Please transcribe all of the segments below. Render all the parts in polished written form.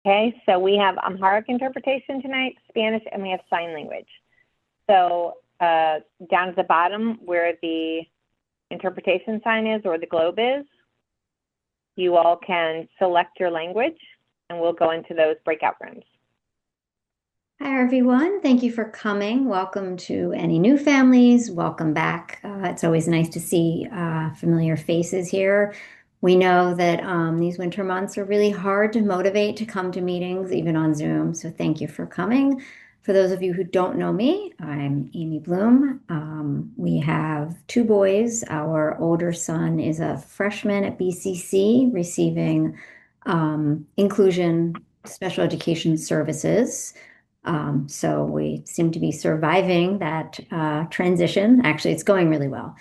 Okay, so we have Amharic interpretation tonight, Spanish, and we have sign language. So down at the bottom where the interpretation sign is or the globe is, you all can select your language and we'll go into those breakout rooms. Hi, everyone. Thank you for coming. Welcome to any new families. Welcome back. It's always nice to see familiar faces here. We know that these winter months are really hard to motivate to come to meetings, even on Zoom. So thank you for coming. For those of you who don't know me, I'm Amy Bloom. We have two boys. Our older son is a freshman at BCC receiving inclusion special education services. So we seem to be surviving that transition. Actually, it's going really well.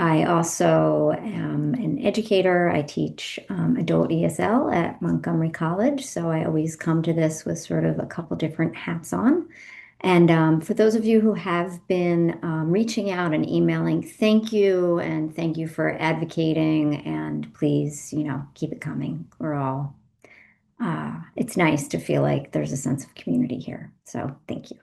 I also am an educator. I teach adult ESL at Montgomery College. So I always come to this with sort of a couple different hats on. And for those of you who have been reaching out and emailing, thank you. And thank you for advocating. And please, keep it coming. It's nice to feel like there's a sense of community here. So thank you.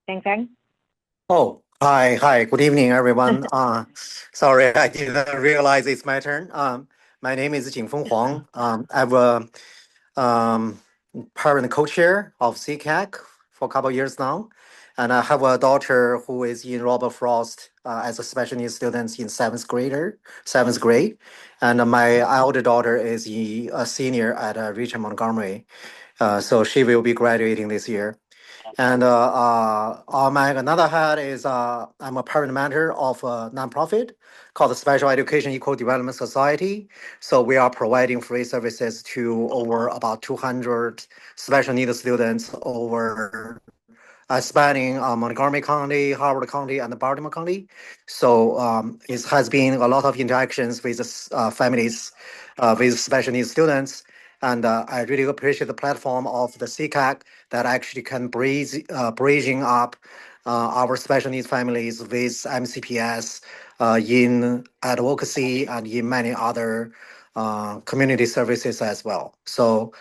Thanks, Ag. Oh, hi. Good evening, everyone. Sorry, I didn't realize it's my turn. My name is Jingfeng Huang. I'm a parent co-chair of SECAC for a couple of years now. And I have a daughter who is in Robert Frost as a special needs student in seventh grade. And my elder daughter is a senior at Richard Montgomery. So she will be graduating this year. And on my another hand is I'm a parent mentor of a nonprofit called the Special Education Equal Development Society. So we are providing free services to over about 200 special needs students over spanning Montgomery County, Howard County, and Baltimore County. So it has been a lot of interactions with families with special needs students. And I really appreciate the platform of the SECAC that actually can bridging up our special needs families with MCPS in advocacy and in many other community services as well. So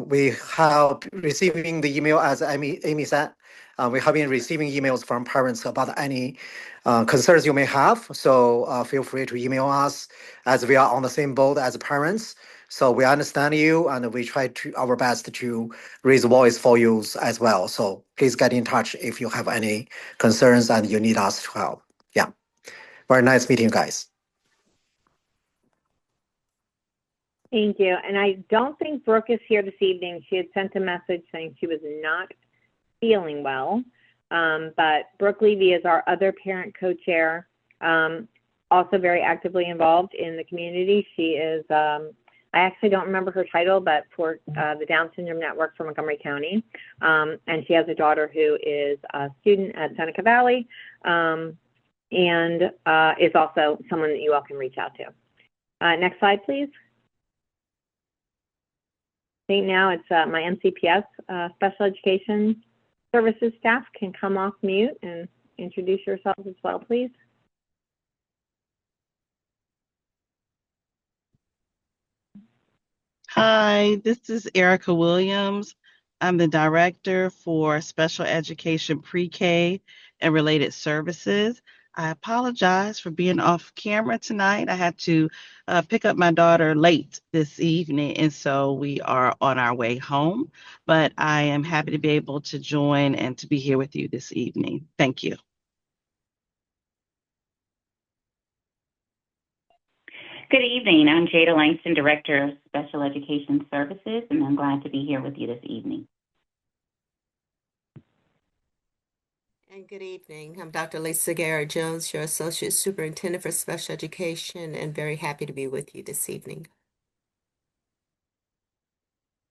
we have receiving the email, as Amy said, we have been receiving emails from parents about any concerns you may have. So feel free to email us, as we are on the same boat as parents. So we understand you, and we try to our best to raise voice for you as well. So please get in touch if you have any concerns and you need us to help. Yeah, very nice meeting you guys. Thank you. And I don't think Brooke is here this evening. She had sent a message saying she was not feeling well. But Brooke Levy is our other parent co-chair, also very actively involved in the community. She is, I actually don't remember her title, but for the Down Syndrome Network for Montgomery County. And she has a daughter who is a student at Seneca Valley and is also someone that you all can reach out to. Next slide, please. I think now it's my MCPS special education services staff can come off mute and introduce yourselves as well, please. Hi, this is Erica Williams. I'm the director for special education pre-K and related services. I apologize for being off camera tonight. I had to pick up my daughter late this evening, and so we are on our way home. But I am happy to be able to join and to be here with you this evening. Thank you. Good evening. I'm Jada Langston, Director of Special Education Services, and I'm glad to be here with you this evening. And good evening. I'm Dr. Lisa Guerra-Jones, your Associate Superintendent for Special Education, and very happy to be with you this evening.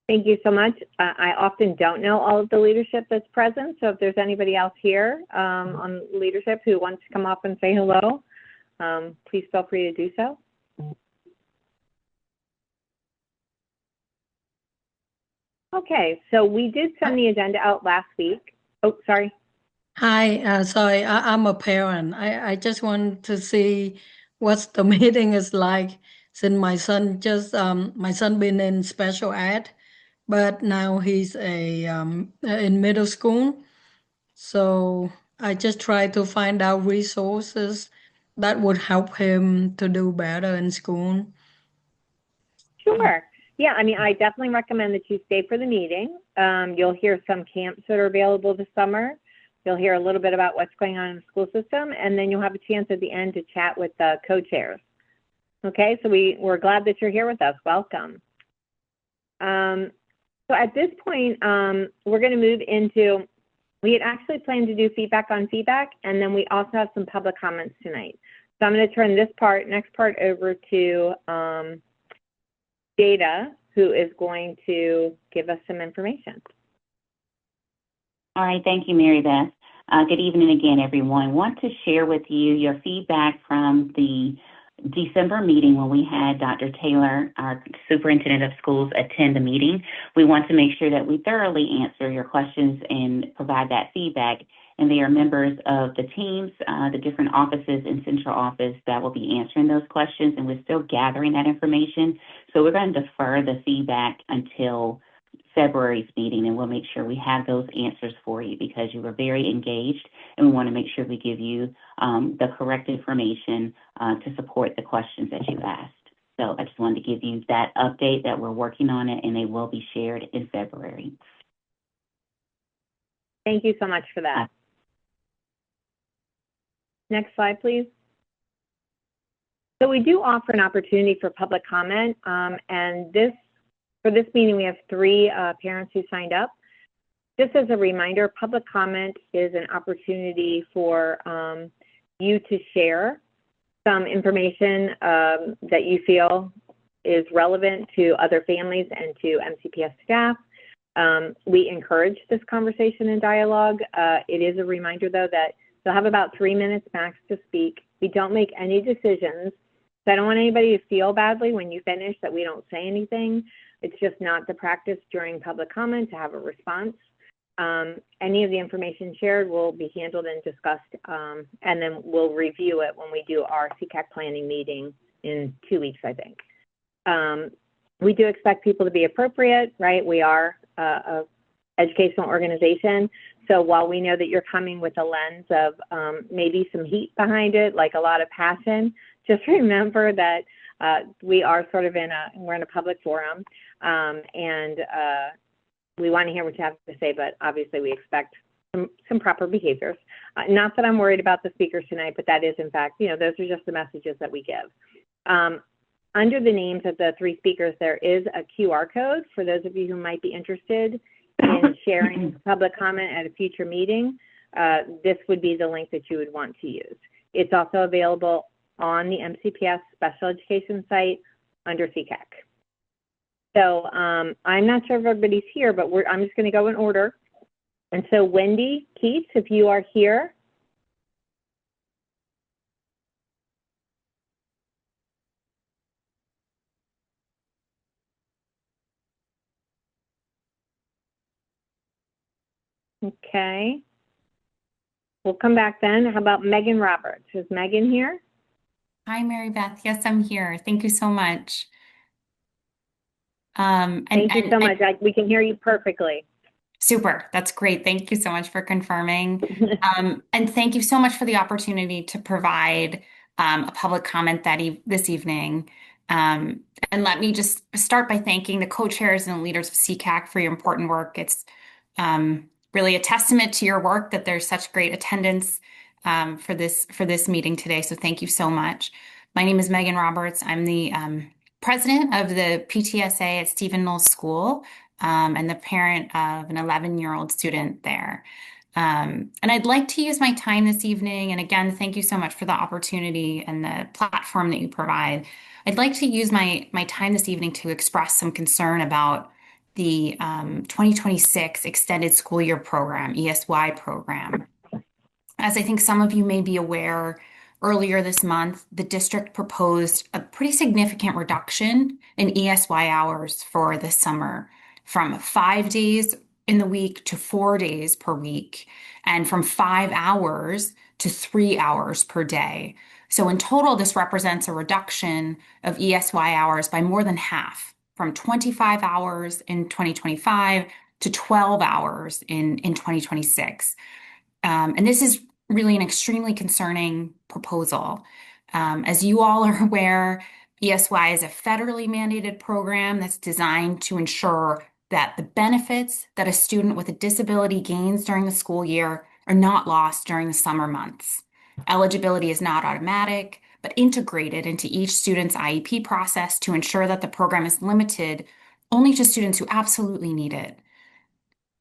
Thank you so much. I often don't know all of the leadership that's present, so if there's anybody else here on leadership who wants to come up and say hello, please feel free to do so. Okay, so we did send the agenda out last week. Oh, sorry. Hi, sorry, I'm a parent. I just want to see what's the meeting is like since my son been in special ed, but now he's in middle school. So I just try to find out resources that would help him to do better in school. Sure. Yeah, I mean, I definitely recommend that you stay for the meeting. You'll hear some camps that are available this summer. You'll hear a little bit about what's going on in the school system, and then you'll have a chance at the end to chat with the co-chairs. Okay, so we're glad that you're here with us. Welcome. So at this point, we're going to move into, we had actually planned to do feedback on feedback, and then we also have some public comments tonight. So I'm going to turn this next part over to Jada, who is going to give us some information. All right, thank you, Mary Beth. Good evening again, everyone. Want to share with you your feedback from the December meeting when we had Dr. Taylor, our superintendent of schools, attend the meeting. We want to make sure that we thoroughly answer your questions and provide that feedback. And they are members of the teams, the different offices in central office that will be answering those questions, and we're still gathering that information. So we're going to defer the feedback until February's meeting, and we'll make sure we have those answers for you because you were very engaged, and we want to make sure we give you the correct information to support the questions that you asked. So I just wanted to give you that update that we're working on it, and they will be shared in February. Thank you so much for that. Next slide, please. So we do offer an opportunity for public comment, and for this meeting, we have 3 parents who signed up. Just as a reminder, public comment is an opportunity for you to share some information that you feel is relevant to other families and to MCPS staff. We encourage this conversation and dialogue. It is a reminder, though, that you'll have about 3 minutes max to speak. We don't make any decisions, so I don't want anybody to feel badly when you finish that we don't say anything. It's just not the practice during public comment to have a response. Any of the information shared will be handled and discussed, and then we'll review it when we do our SECAC planning meeting in 2 weeks, I think. We do expect people to be appropriate, right? We are a educational organization. So while we know that you're coming with a lens of maybe some heat behind it, like a lot of passion, just remember that we are sort of we're in a public forum, and we want to hear what you have to say, but obviously we expect some proper behaviors. Not that I'm worried about the speakers tonight, but that is, in fact, those are just the messages that we give. Under the names of the 3 speakers, there is a QR code for those of you who might be interested in sharing public comment at a future meeting. This would be the link that you would want to use. It's also available on the MCPS special education site under SECAC. So I'm not sure if everybody's here, but I'm just going to go in order. And so Wendy Keats, if you are here. Okay. We'll come back then. How about Megan Roberts? Is Megan here? Hi, Mary Beth. Yes, I'm here. Thank you so much. Thank you so much. We can hear you perfectly. Super. That's great. Thank you so much for confirming. And thank you so much for the opportunity to provide a public comment this evening. And let me just start by thanking the co-chairs and leaders of SECAC for your important work. It's really a testament to your work that there's such great attendance for this meeting today. So thank you so much. My name is Megan Roberts. I'm the president of the PTSA at Stephen Knowles School, and the parent of an 11-year-old student there. And I'd like to use my time this evening, and again, thank you so much for the opportunity and the platform that you provide. I'd like to use my time this evening to express some concern about the 2026 Extended School Year Program, ESY program. As I think some of you may be aware, earlier this month, the district proposed a pretty significant reduction in ESY hours for this summer. from 5 days in the week to 4 days per week, and from 5 hours to 3 hours per day. So in total, this represents a reduction of ESY hours by more than half, from 25 hours in 2025 to 12 hours in 2026. And this is really an extremely concerning proposal. As you all are aware, ESY is a federally mandated program that's designed to ensure that the benefits that a student with a disability gains during the school year are not lost during the summer months. Eligibility is not automatic, but integrated into each student's IEP process to ensure that the program is limited only to students who absolutely need it.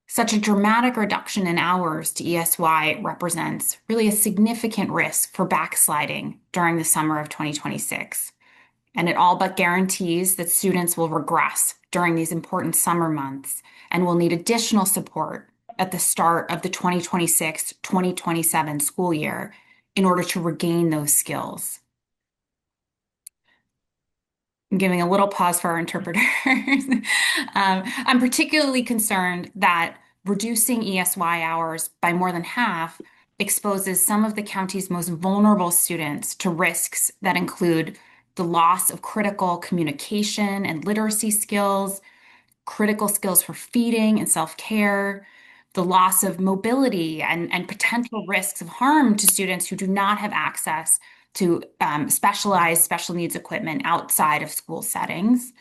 Such a dramatic reduction in hours to ESY represents really a significant risk for backsliding during the summer of 2026. And it all but guarantees that students will regress during these important summer months and will need additional support at the start of the 2026-2027 school year in order to regain those skills. I'm giving a little pause for our interpreters. I'm particularly concerned that reducing ESY hours by more than half exposes some of the county's most vulnerable students to risks that include the loss of critical communication and literacy skills, critical skills for feeding and self-care, the loss of mobility and potential risks of harm to students who do not have access to specialized special needs equipment outside of school settings,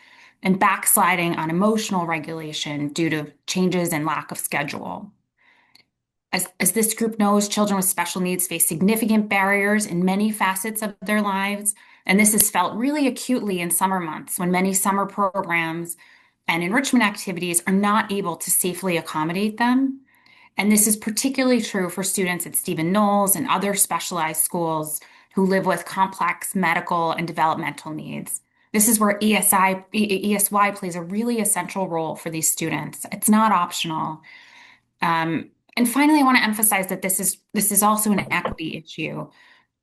and backsliding on emotional regulation due to changes in lack of schedule. As this group knows, children with special needs face significant barriers in many facets of their lives, and this is felt really acutely in summer months when many summer programs and enrichment activities are not able to safely accommodate them. And this is particularly true for students at Stephen Knowles and other specialized schools who live with complex medical and developmental needs. This is where ESY plays a really essential role for these students. It's not optional. And finally, I want to emphasize that this is also an equity issue.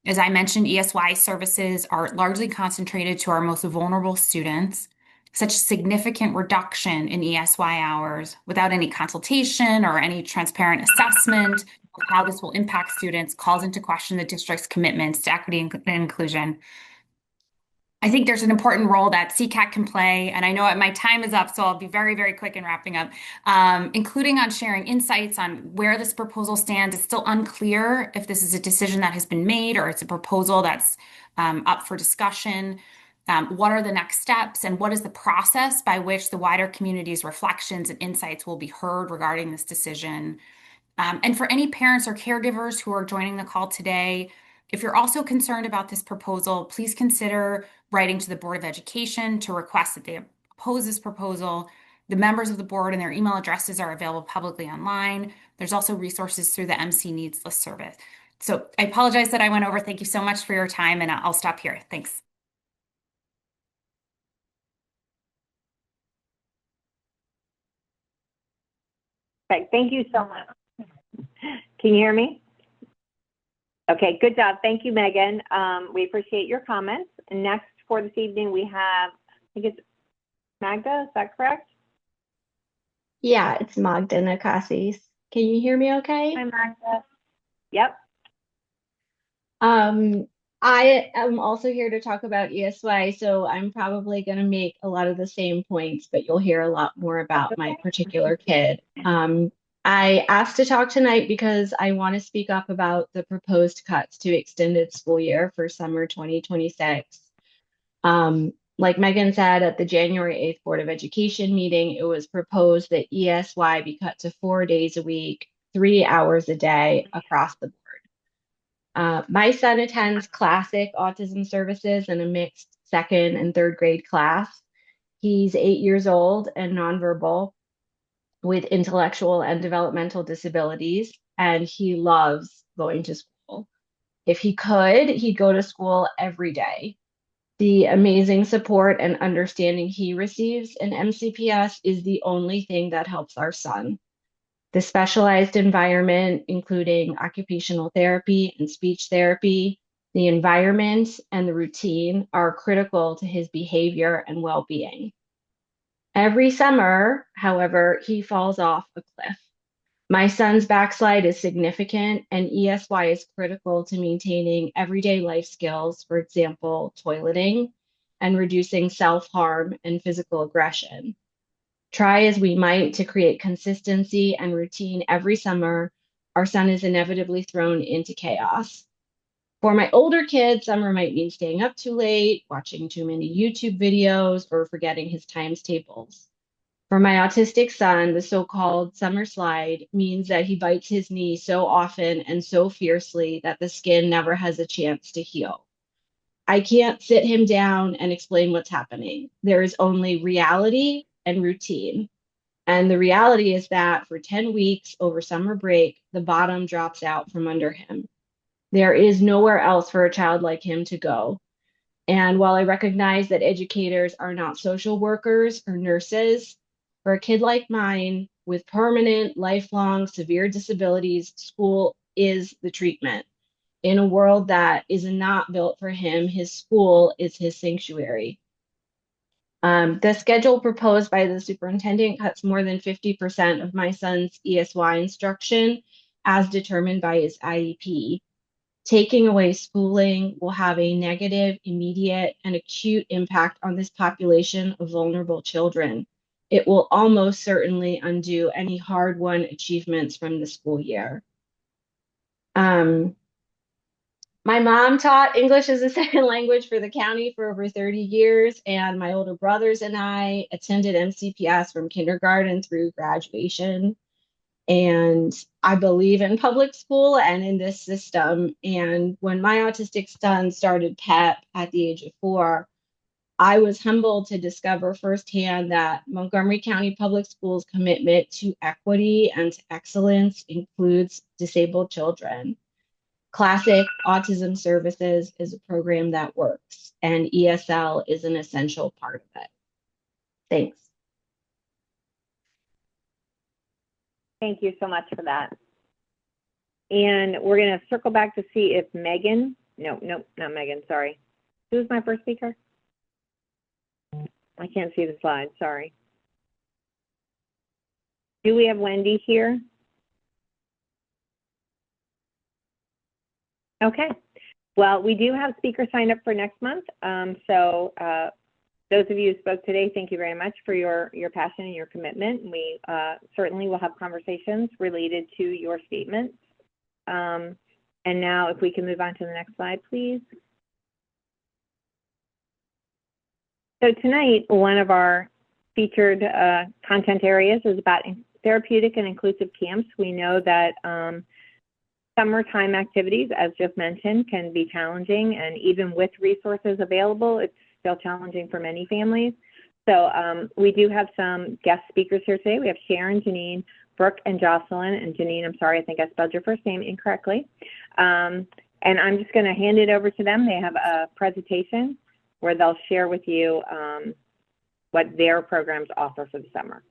As I mentioned, ESY services are largely concentrated to our most vulnerable students. Such a significant reduction in ESY hours without any consultation or any transparent assessment of how this will impact students calls into question the district's commitments to equity and inclusion. I think there's an important role that SECAC can play, and I know my time is up, so I'll be very, very quick in wrapping up, including on sharing insights on where this proposal stands. It's still unclear if this is a decision that has been made or it's a proposal that's up for discussion. What are the next steps, and what is the process by which the wider community's reflections and insights will be heard regarding this decision? And for any parents or caregivers who are joining the call today, if you're also concerned about this proposal, please consider writing to the Board of Education to request that they oppose this proposal. The members of the board and their email addresses are available publicly online. There's also resources through the MC Needs List service. So I apologize that I went over. Thank you so much for your time, and I'll stop here. Thanks. Okay, thank you so much. Can you hear me? Okay, good job. Thank you, Megan. We appreciate your comments. And next for this evening, we have, I think it's Magda, is that correct? Yeah, it's Magda Nakasis. Can you hear me okay? Hi, Magda. Yep. I am also here to talk about ESY, so I'm probably going to make a lot of the same points, but you'll hear a lot more about my particular kid. I asked to talk tonight because I want to speak up about the proposed cuts to extended school year for summer 2026. Like Megan said, at the January 8th Board of Education meeting, it was proposed that ESY be cut to 4 days a week, 3 hours a day across the board. My son attends classic autism services in a mixed second and third grade class. He's 8 years old and nonverbal with intellectual and developmental disabilities, and he loves going to school. If he could, he'd go to school every day. The amazing support and understanding he receives in MCPS is the only thing that helps our son. The specialized environment, including occupational therapy and speech therapy, the environment and the routine are critical to his behavior and well-being. Every summer, however, he falls off a cliff. My son's backslide is significant, and ESY is critical to maintaining everyday life skills, for example, toileting, and reducing self-harm and physical aggression. Try as we might to create consistency and routine every summer, our son is inevitably thrown into chaos. For my older kids, summer might mean staying up too late, watching too many YouTube videos, or forgetting his times tables. For my autistic son, the so-called summer slide means that he bites his knee so often and so fiercely that the skin never has a chance to heal. I can't sit him down and explain what's happening. There is only reality and routine. And the reality is that for 10 weeks over summer break, the bottom drops out from under him. There is nowhere else for a child like him to go. And while I recognize that educators are not social workers or nurses, for a kid like mine with permanent, lifelong, severe disabilities, school is the treatment. In a world that is not built for him, his school is his sanctuary. The schedule proposed by the superintendent cuts more than 50% of my son's ESY instruction as determined by his IEP. Taking away schooling will have a negative, immediate, and acute impact on this population of vulnerable children. It will almost certainly undo any hard-won achievements from the school year. My mom taught English as a second language for the county for over 30 years, and my older brothers and I attended MCPS from kindergarten through graduation. And I believe in public school and in this system. And when my autistic son started PEP at the age of 4, I was humbled to discover firsthand that Montgomery County Public Schools' commitment to equity and to excellence includes disabled children. Classic Autism Services is a program that works, and ESL is an essential part of it. Thanks. Thank you so much for that. And we're going to circle back to see if Megan, no, not Megan, sorry. Who was my first speaker? I can't see the slide, sorry. Do we have Wendy here? Okay. Well, we do have speakers signed up for next month. Those of you who spoke today, thank you very much for your passion and your commitment. We certainly will have conversations related to your statements. And now if we can move on to the next slide, please. So tonight, one of our featured content areas is about therapeutic and inclusive camps. We know that summertime activities, as just mentioned, can be challenging, and even with resources available, it's still challenging for many families. So we do have some guest speakers here today. We have Sharon, Janine, Brooke, and Jocelyn. And Janine, I'm sorry, I think I spelled your first name incorrectly. And I'm just going to hand it over to them. They have a presentation where they'll share with you what their programs offer for the summer.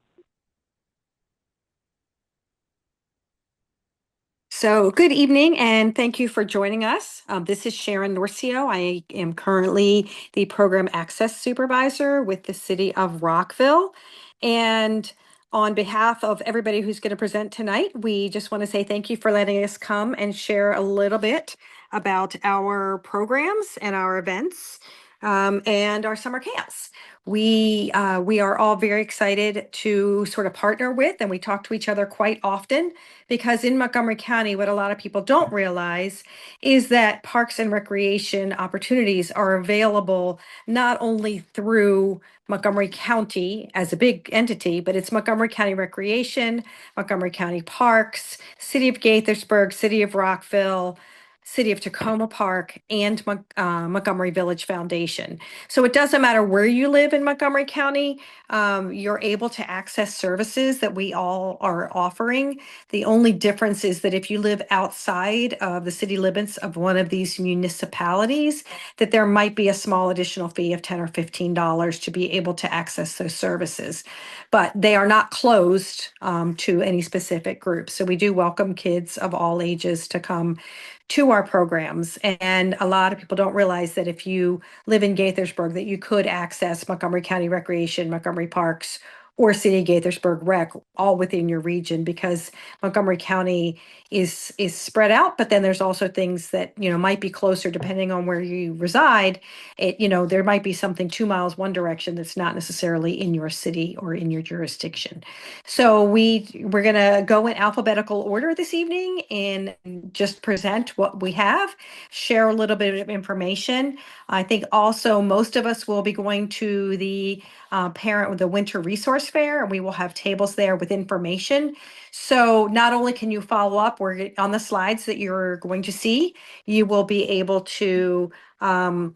So good evening, and thank you for joining us. This is Sharon Norcio. I am currently the Program Access Supervisor with the City of Rockville. And on behalf of everybody who's going to present tonight, we just want to say thank you for letting us come and share a little bit about our programs and our events and our summer camps. We are all very excited to sort of partner with, and we talk to each other quite often, because in Montgomery County, what a lot of people don't realize is that parks and recreation opportunities are available not only through Montgomery County as a big entity, but it's Montgomery County Recreation, Montgomery County Parks, City of Gaithersburg, City of Rockville, City of Tacoma Park, and Montgomery Village Foundation. So it doesn't matter where you live in Montgomery County, you're able to access services that we all are offering. The only difference is that if you live outside of the city limits of one of these municipalities, that there might be a small additional fee of $10 or $15 to be able to access those services. But they are not closed to any specific group. So we do welcome kids of all ages to come to our programs. And a lot of people don't realize that if you live in Gaithersburg, that you could access Montgomery County Recreation, Montgomery Parks, or City of Gaithersburg Rec, all within your region, because Montgomery County is spread out, but then there's also things that, might be closer depending on where you reside. There might be something 2 miles one direction that's not necessarily in your city or in your jurisdiction. So we're gonna go in alphabetical order this evening and just present what we have, share a little bit of information. I think also most of us will be going to the the Winter Resource Fair, and we will have tables there with information. So not only can you follow up, we're on the slides that you're going to see, you will be able to learn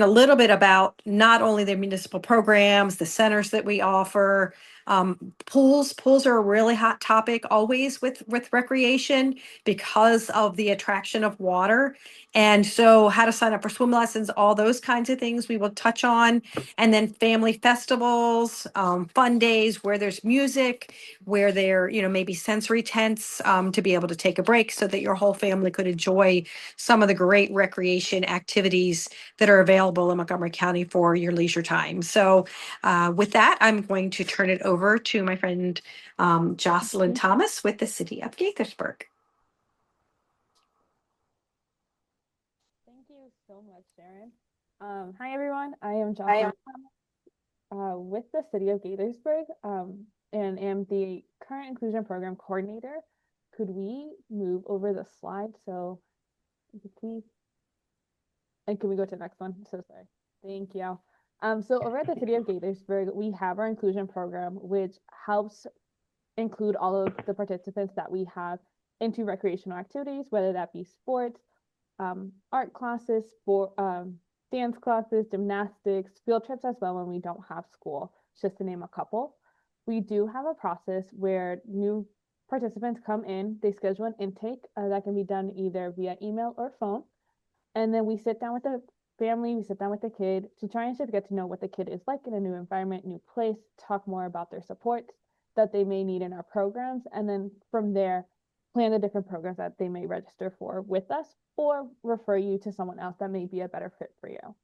a little bit about not only the municipal programs, the centers that we offer. Pools are a really hot topic always with recreation because of the attraction of water. And so how to sign up for swim lessons, all those kinds of things we will touch on. And then family festivals, fun days where there's music, where there, maybe sensory tents to be able to take a break so that your whole family could enjoy some of the great recreation activities that are available in Montgomery County for your leisure time. So with that, I'm going to turn it over to my friend Jocelyn Thomas with the City of Gaithersburg. Thank you so much, Sharon. Hi, everyone. I am Jocelyn with the City of Gaithersburg and am the current inclusion program coordinator. Could we move over the slide? So please. And can we go to the next one? So sorry. Thank you. So over at the City of Gaithersburg, we have our inclusion program, which helps include all of the participants that we have into recreational activities, whether that be sports, art classes, dance classes, gymnastics, field trips as well when we don't have school, just to name a couple. We do have a process where new participants come in, they schedule an intake that can be done either via email or phone. And then we sit down with the family, we sit down with the kid to try and just get to know what the kid is like in a new environment, new place, talk more about their supports that they may need in our programs. And then from there, plan the different programs that they may register for with us or refer you to someone else that may be a better fit for you.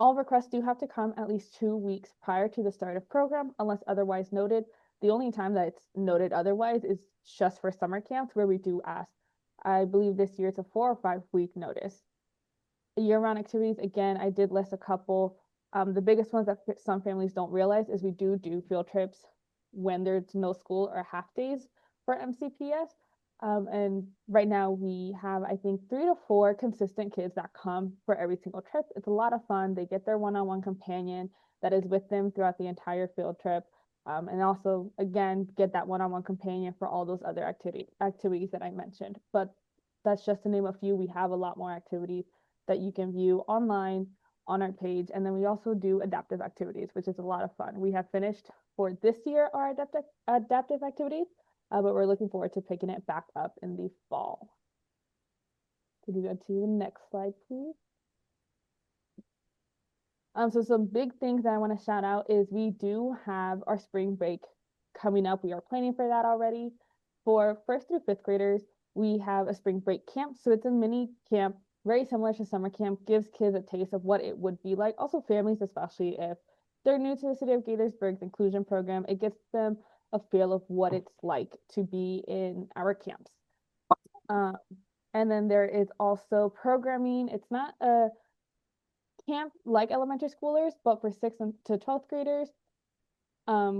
All requests do have to come at least 2 weeks prior to the start of program, unless otherwise noted. The only time that it's noted otherwise is just for summer camps where we do ask. I believe this year it's a 4 or 5 week notice. Year-round activities, again, I did list a couple. The biggest ones that some families don't realize is we do field trips when there's no school or half days for MCPS. And right now we have, I think, 3 to 4 consistent kids that come for every single trip. It's a lot of fun. They get their one-on-one companion that is with them throughout the entire field trip. And also, again, get that one-on-one companion for all those other activities that I mentioned. But that's just to name a few. We have a lot more activities that you can view online on our page. And then we also do adaptive activities, which is a lot of fun. We have finished for this year our adaptive activities, but we're looking forward to picking it back up in the fall. Could you go to the next slide, please? So some big things that I want to shout out is we do have our spring break coming up. We are planning for that already. For 1st through 5th graders, we have a spring break camp. So it's a mini camp, very similar to summer camp, gives kids a taste of what it would be like. Also families, especially if they're new to the City of Gaithersburg's inclusion program, it gets them a feel of what it's like to be in our camps. And then there is also programming. It's not a camp like elementary schoolers, but for 6th to 12th graders,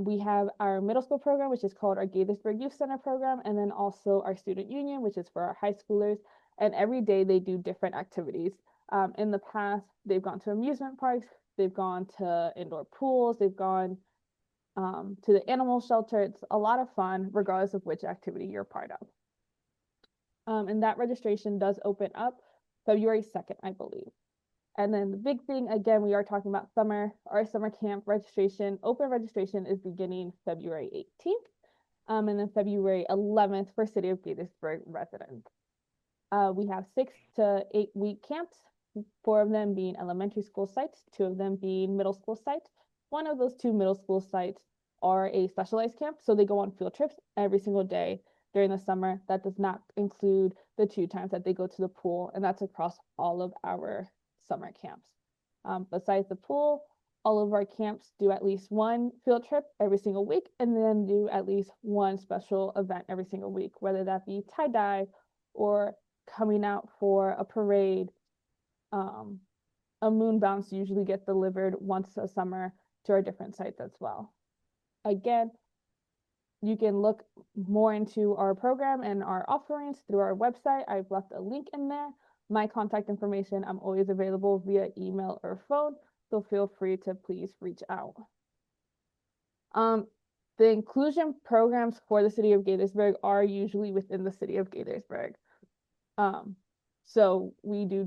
we have our middle school program, which is called our Gaithersburg Youth Center program, and then also our student union, which is for our high schoolers. And every day they do different activities. In the past, they've gone to amusement parks, they've gone to indoor pools, they've gone to the animal shelter. It's a lot of fun, regardless of which activity you're part of. And that registration does open up February 2nd, I believe. And then the big thing, again, we are talking about our summer camp registration. Open registration is beginning February 18th, and then February 11th for City of Gaithersburg residents. We have 6 to 8 week camps, 4 of them being elementary school sites, 2 of them being middle school sites. One of those 2 middle school sites are a specialized camp, so they go on field trips every single day during the summer. That does not include the 2 times that they go to the pool, and that's across all of our summer camps. Besides the pool, All of our camps do at least one field trip every single week, and then do at least one special event every single week, whether that be tie-dye or coming out for a parade. A moon bounce usually gets delivered once a summer to our different sites as well. Again, you can look more into our program and our offerings through our website. I've left a link in there. My contact information, I'm always available via email or phone, so feel free to please reach out. The inclusion programs for the city of Gaithersburg are usually within the city of Gaithersburg. So we do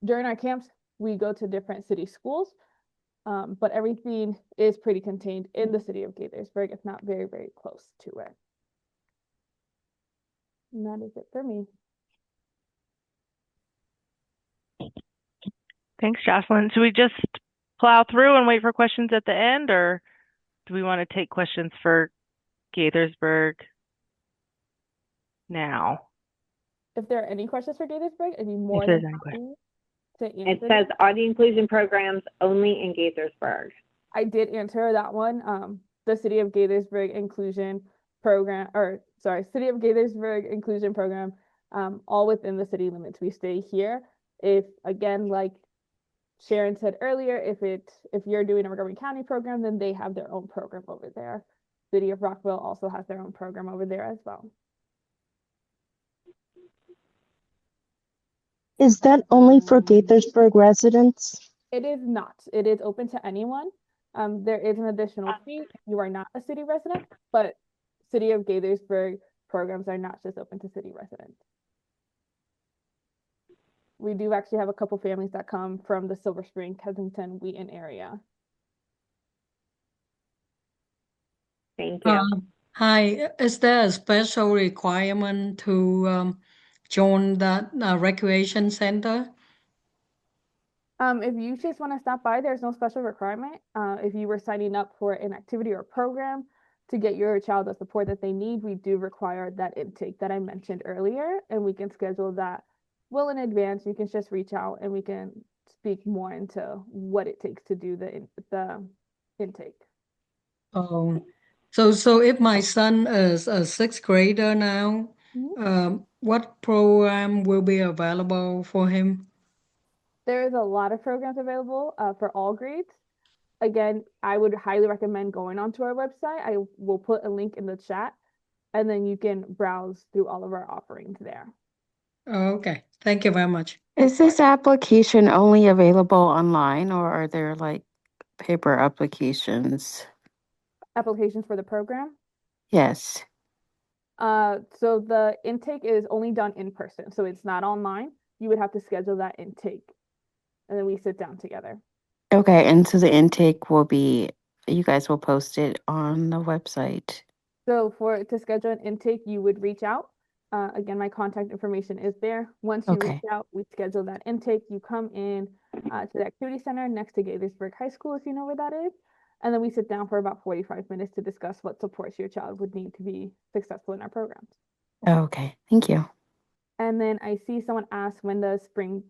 during our camps, we go to different city schools, but everything is pretty contained in the city of Gaithersburg, if not very, very close to it. And that is it for me. Thanks, Jocelyn. Should we just plow through and wait for questions at the end, or do we want to take questions for Gaithersburg now? If there are any questions for Gaithersburg, I'd be more than happy to answer. It says, are the inclusion programs only in Gaithersburg? I did answer that one. The City of Gaithersburg Inclusion Program, City of Gaithersburg Inclusion Program, all within the city limits. We stay here. If, again, like Sharon said earlier, if you're doing a Montgomery County program, then they have their own program over there. City of Rockville also has their own program over there as well. Is that only for Gaithersburg residents? It is not. It is open to anyone. There is an additional fee if you are not a city resident, but City of Gaithersburg programs are not just open to city residents. We do actually have a couple families that come from the Silver Spring, Kensington, Wheaton area. Thank you. Hi, is there a special requirement to join that recreation center? If you just want to stop by, there's no special requirement. If you were signing up for an activity or program to get your child the support that they need, we do require that intake that I mentioned earlier, and we can schedule that well in advance. You can just reach out and we can speak more into what it takes to do the intake. Oh, so if my son is a sixth grader now, what program will be available for him? There is a lot of programs available for all grades. Again, I would highly recommend going onto our website. I will put a link in the chat, and then you can browse through all of our offerings there. Okay, thank you very much. Is this application only available online, or are there like paper applications? Applications for the program? Yes. So the intake is only done in person, so it's not online. You would have to schedule that intake, and then we sit down together. Okay, and so the intake will be, you guys will post it on the website. So to schedule an intake, you would reach out. Again, my contact information is there. Once you reach out, we schedule that intake. You come in to the activity center next to Gaithersburg High School, if you know where that is. And then we sit down for about 45 minutes to discuss what supports your child would need to be successful in our programs. Okay, thank you. And then I see someone ask when the spring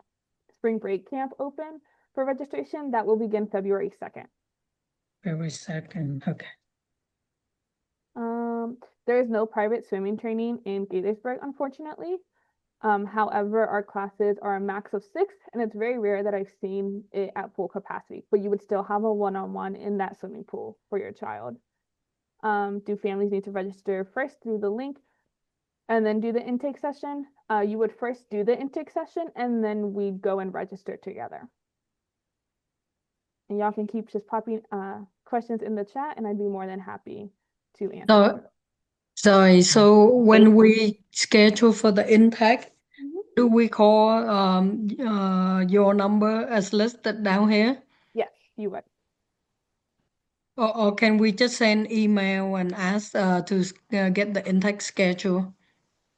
break camp open for registration. That will begin February 2nd. February 2nd, okay. There is no private swimming training in Gaithersburg, unfortunately. However, our classes are a max of 6, and it's very rare that I've seen it at full capacity, but you would still have a one-on-one in that swimming pool for your child. Do families need to register first through the link and then do the intake session? You would first do the intake session, and then we go and register together. And y'all can keep just popping questions in the chat, and I'd be more than happy to answer. So when we schedule for the intake, do we call your number as listed down here? Yes, you would. Or can we just send email and ask to get the intake schedule?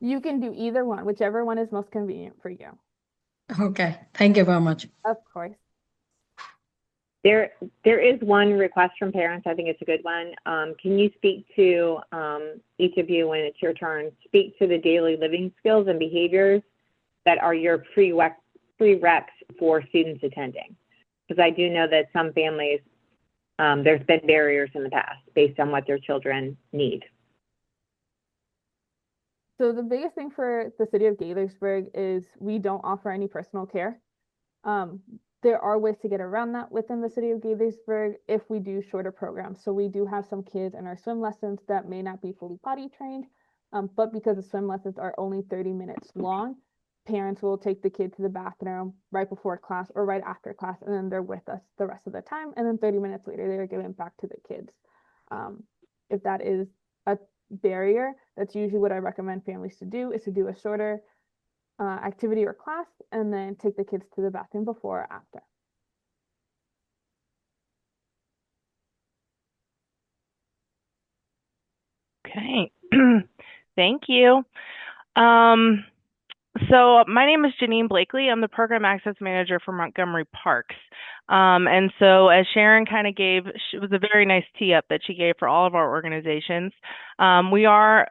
You can do either one, whichever one is most convenient for you. Okay, thank you very much. Of course. There is one request from parents. I think it's a good one. Can you speak to, each of you when it's your turn, speak to the daily living skills and behaviors that are your prereqs for students attending? because I do know that some families, there's been barriers in the past based on what their children need. So the biggest thing for the city of Gaithersburg is we don't offer any personal care. There are ways to get around that within the city of Gaithersburg if we do shorter programs. So we do have some kids in our swim lessons that may not be fully potty trained, but because the swim lessons are only 30 minutes long, parents will take the kid to the bathroom right before class or right after class, and then they're with us the rest of the time. And then 30 minutes later, they're given back to the kids. If that is a barrier, that's usually what I recommend families to do, is to do a shorter activity or class and then take the kids to the bathroom before or after. Okay, thank you. So my name is Janine Blakely. I'm the Program Access Manager for Montgomery Parks. And so as Sharon kind of gave, it was a very nice tee up that she gave for all of our organizations. We are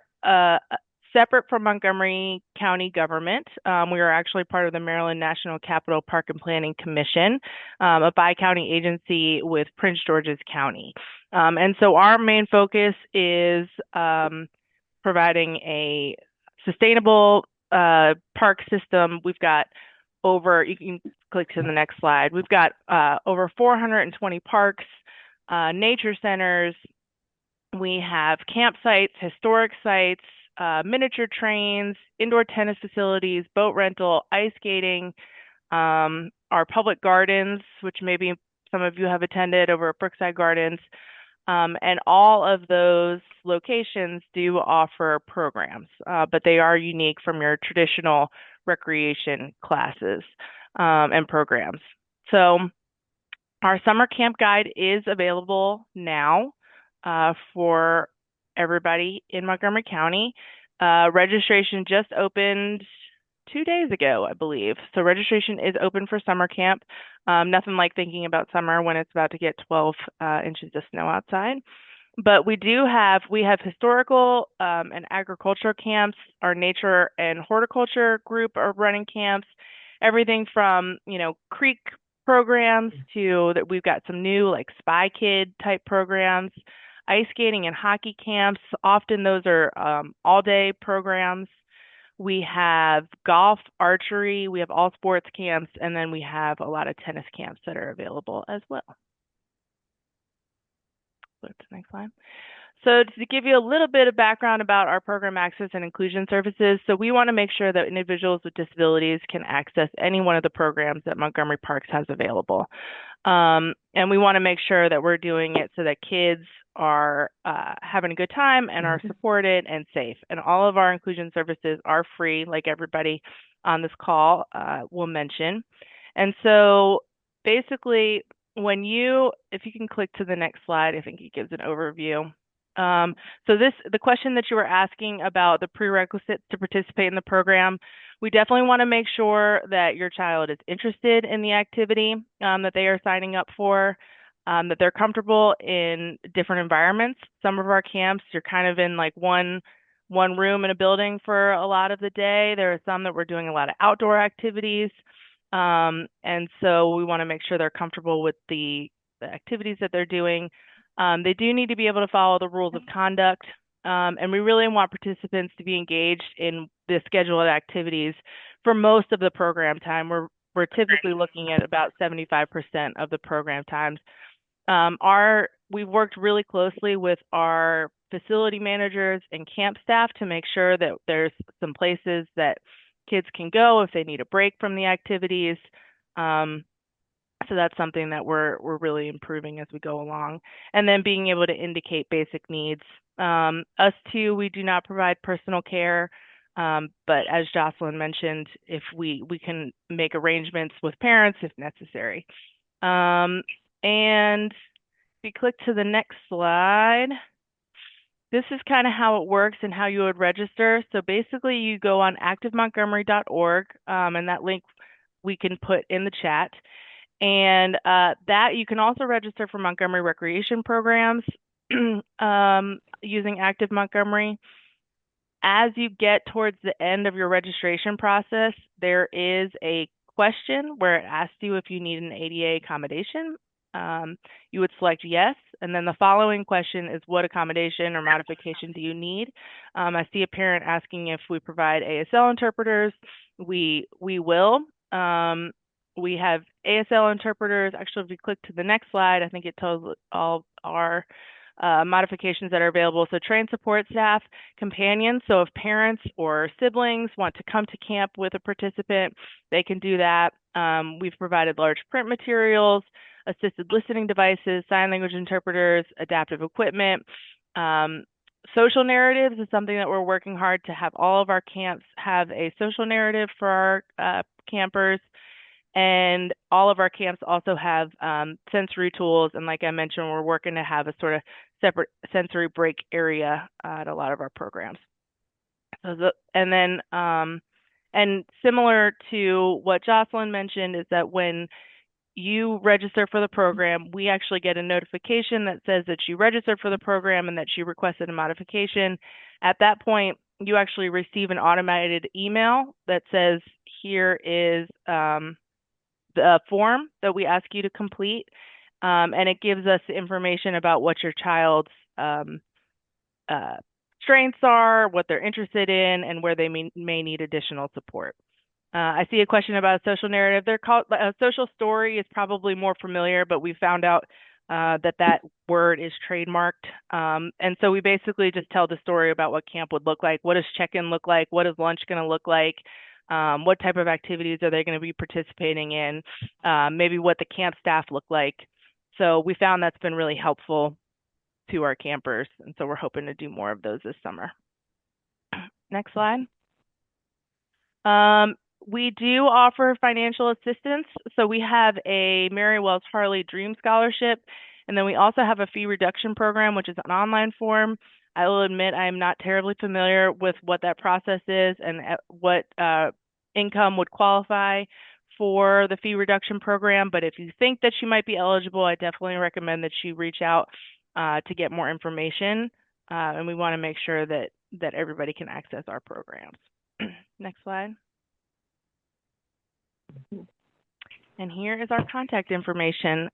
separate from Montgomery County government. We are actually part of the Maryland National Capital Park and Planning Commission, a bi-county agency with Prince George's County. And so our main focus is providing a sustainable park system. We've got over, you can click to the next slide. We've got over 420 parks, nature centers. We have campsites, historic sites, miniature trains, indoor tennis facilities, boat rental, ice skating, our public gardens, which maybe some of you have attended over at Brookside Gardens. And all of those locations do offer programs, but they are unique from your traditional recreation classes and programs. So our summer camp guide is available now for everybody in Montgomery County. Registration just opened 2 days ago, I believe. So registration is open for summer camp. Nothing like thinking about summer when it's about to get 12 inches of snow outside. But we have historical and agricultural camps. Our nature and horticulture group are running camps. Everything from, creek programs to that we've got some new like Spy Kid type programs, ice skating and hockey camps. Often those are all day programs. We have golf, archery, we have all sports camps, and then we have a lot of tennis camps that are available as well. Go to the next slide. So to give you a little bit of background about our program access and inclusion services, so we want to make sure that individuals with disabilities can access any one of the programs that Montgomery Parks has available. And we want to make sure that we're doing it so that kids are having a good time and are supported and safe. And all of our inclusion services are free, like everybody on this call will mention. And so basically, if you can click to the next slide, I think it gives an overview. So the question that you were asking about the prerequisites to participate in the program, we definitely want to make sure that your child is interested in the activity that they are signing up for, that they're comfortable in different environments. Some of our camps, you're kind of in like one room in a building for a lot of the day. There are some that we're doing a lot of outdoor activities. And so we want to make sure they're comfortable with the activities that they're doing. They do need to be able to follow the rules of conduct. And we really want participants to be engaged in the scheduled activities for most of the program time. We're typically looking at about 75% of the program times. We've worked really closely with our facility managers and camp staff to make sure that there's some places that kids can go if they need a break from the activities. So that's something that we're really improving as we go along. And then being able to indicate basic needs. Us too, we do not provide personal care, but as Jocelyn mentioned, if we can make arrangements with parents if necessary. And if you click to the next slide, this is kind of how it works and how you would register. So basically you go on activemontgomery.org, and that link we can put in the chat. And that you can also register for Montgomery recreation programs using Active Montgomery. As you get towards the end of your registration process, there is a question where it asks you if you need an ADA accommodation. You would select yes, and then the following question is what accommodation or modification do you need? I see a parent asking if we provide ASL interpreters. We will. We have ASL interpreters. Actually, if you click to the next slide, I think it tells all our modifications that are available. So trained support staff, companions. So if parents or siblings want to come to camp with a participant, they can do that. We've provided large print materials, assisted listening devices, sign language interpreters, adaptive equipment. Social narratives is something that we're working hard to have all of our camps have a social narrative for our campers. And all of our camps also have sensory tools. And like I mentioned, we're working to have a sort of separate sensory break area at a lot of our programs. So and similar to what Jocelyn mentioned is that when you register for the program, we actually get a notification that says that you registered for the program and that you requested a modification. At that point, you actually receive an automated email that says, here is the form that we ask you to complete, and it gives us information about what your child's strengths are, what they're interested in, and where they may need additional support. I see a question about a social narrative. They're called a social story is probably more familiar, but we found out that word is trademarked. And so we basically just tell the story about what camp would look like. What does check-in look like? What is lunch going to look like? What type of activities are they going to be participating in? Maybe what the camp staff look like. So we found that's been really helpful to our campers. And so we're hoping to do more of those this summer. Next slide. We do offer financial assistance. So we have a Mary Wells Harley Dream Scholarship, and then we also have a fee reduction program, which is an online form. I will admit I am not terribly familiar with what that process is and what income would qualify for the fee reduction program. But if you think that you might be eligible, I definitely recommend that you reach out to get more information. And we want to make sure that everybody can access our programs. Next slide. And here is our contact information.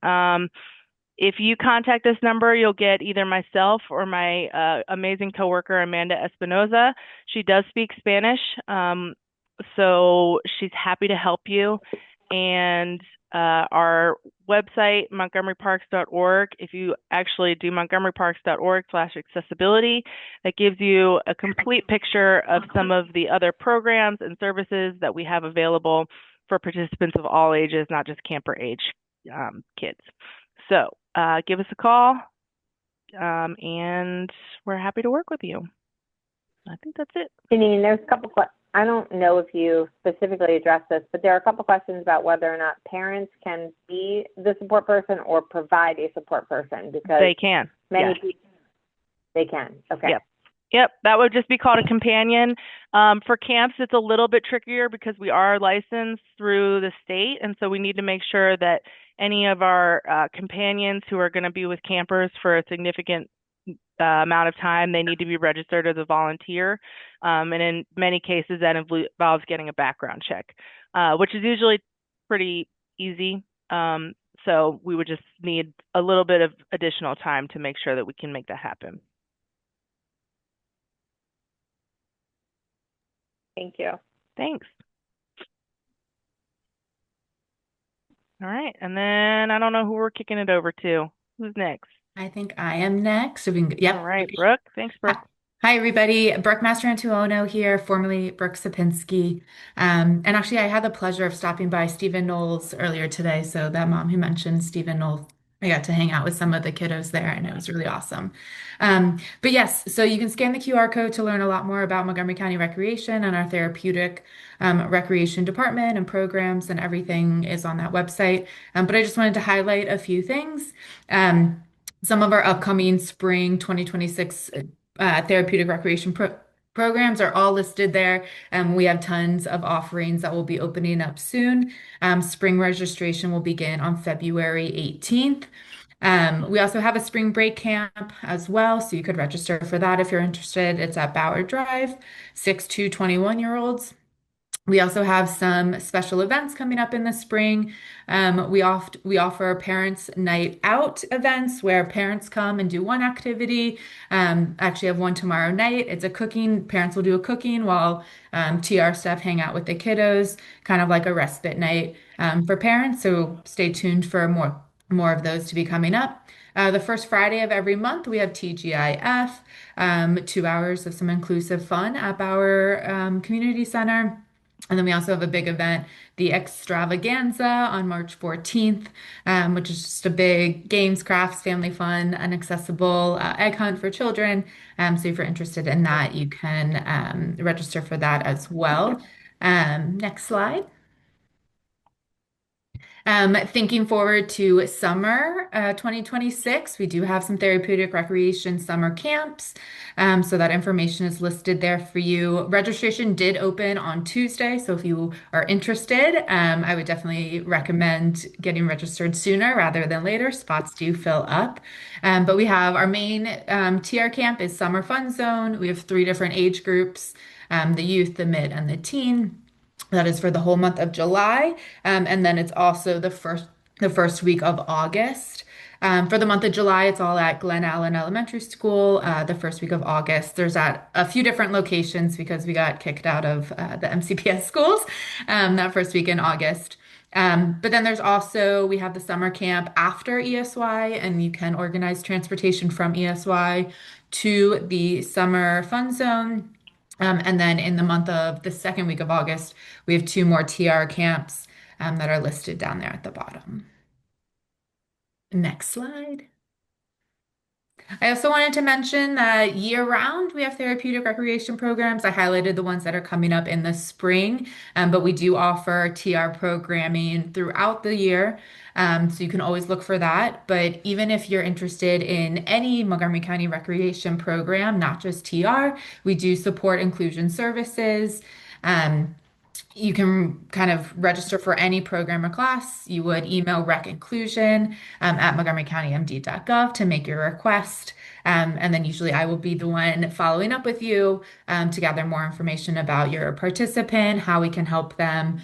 If you contact this number, you'll get either myself or my amazing coworker, Amanda Espinoza. She does speak Spanish, so she's happy to help you. And our website, montgomeryparks.org, if you actually do montgomeryparks.org/accessibility, that gives you a complete picture of some of the other programs and services that we have available for participants of all ages, not just camper age kids. So give us a call, and we're happy to work with you. I think that's it. Janine, there's a couple I don't know if you specifically addressed this, but there are a couple questions about whether or not parents can be the support person or provide a support person, because they can. Many people, they can. Okay. Yep, that would just be called a companion. For camps, it's a little bit trickier because we are licensed through the state, and so we need to make sure that any of our companions who are going to be with campers for a significant amount of time, they need to be registered as a volunteer. And in many cases, that involves getting a background check, which is usually pretty easy. So we would just need a little bit of additional time to make sure that we can make that happen. Thank you. Thanks. All right. And then I don't know who we're kicking it over to. Who's next? I think I am next. So we can, yep. All right, Brooke. Thanks, Brooke. Hi, everybody. Brooke Mastrantuono here, formerly Brooke Sapinski. And actually, I had the pleasure of stopping by Stephen Knowles earlier today. So that mom who mentioned Stephen Knowles, I got to hang out with some of the kiddos there, and it was really awesome. But yes, so you can scan the QR code to learn a lot more about Montgomery County Recreation and our therapeutic recreation department and programs, and everything is on that website. But I just wanted to highlight a few things. Some of our upcoming spring 2026 therapeutic recreation programs are all listed there. We have tons of offerings that will be opening up soon. Spring registration will begin on February 18th. We also have a spring break camp as well, so you could register for that if you're interested. It's at Bauer Drive, 6 to 21-year-olds. We also have some special events coming up in the spring. We offer parents' night out events where parents come and do one activity. Actually, have one tomorrow night. It's a cooking. Parents will do a cooking while TR staff hang out with the kiddos, kind of like a respite night for parents. So stay tuned for more of those to be coming up. The first Friday of every month, we have TGIF, 2 hours of some inclusive fun at our community center. And then we also have a big event, the Extravaganza on March 14th, which is just a big games, crafts, family fun, and accessible egg hunt for children. So if you're interested in that, you can register for that as well. Next slide. Thinking forward to summer 2026, we do have some therapeutic recreation summer camps. So that information is listed there for you. Registration did open on Tuesday. So if you are interested, I would definitely recommend getting registered sooner rather than later. Spots do fill up. But we have our main TR camp is Summer Fun Zone. We have 3 different age groups, the youth, the mid, and the teen. That is for the whole month of July. And then it's also the first week of August. For the month of July, it's all at Glen Allen Elementary School. The first week of August, there's at a few different locations because we got kicked out of the MCPS schools that first week in August. But then we have the summer camp after ESY, and you can organize transportation from ESY to the summer fun zone. And then in the second week of August, we have 2 more TR camps that are listed down there at the bottom. Next slide. I also wanted to mention that year-round, we have therapeutic recreation programs. I highlighted the ones that are coming up in the spring, but we do offer TR programming throughout the year. So you can always look for that. But even if you're interested in any Montgomery County recreation program, not just TR, we do support inclusion services. You can kind of register for any program or class. You would email recinclusion at montgomerycountymd.gov to make your request. And then usually I will be the one following up with you to gather more information about your participant, how we can help them,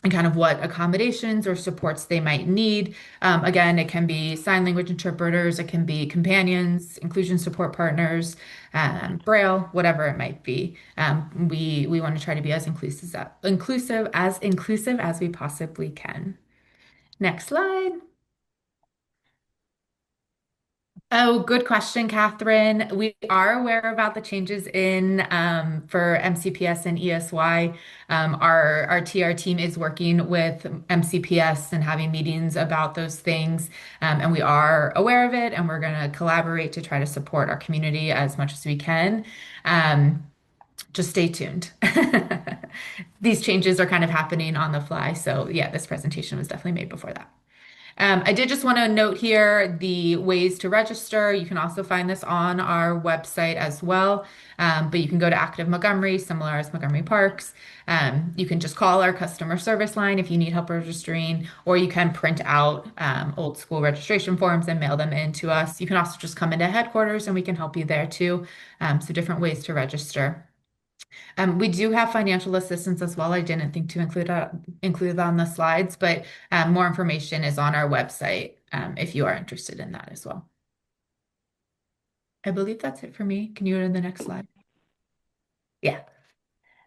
and kind of what accommodations or supports they might need. Again, it can be sign language interpreters, it can be companions, inclusion support partners, Braille, whatever it might be. We want to try to be as inclusive as we possibly can. Next slide. Oh, good question, Catherine. We are aware about the changes in for MCPS and ESY. Our TR team is working with MCPS and having meetings about those things, and we are aware of it, and we're going to collaborate to try to support our community as much as we can. Just stay tuned. These changes are kind of happening on the fly, so yeah, this presentation was definitely made before that. I did just want to note here the ways to register. You can also find this on our website as well, but you can go to Active Montgomery, similar as Montgomery Parks. You can just call our customer service line if you need help registering, or you can print out old school registration forms and mail them in to us. You can also just come into headquarters and we can help you there too. So different ways to register. We do have financial assistance as well. I didn't think to include it on the slides, but more information is on our website if you are interested in that as well. I believe that's it for me. Can you go to the next slide? Yeah.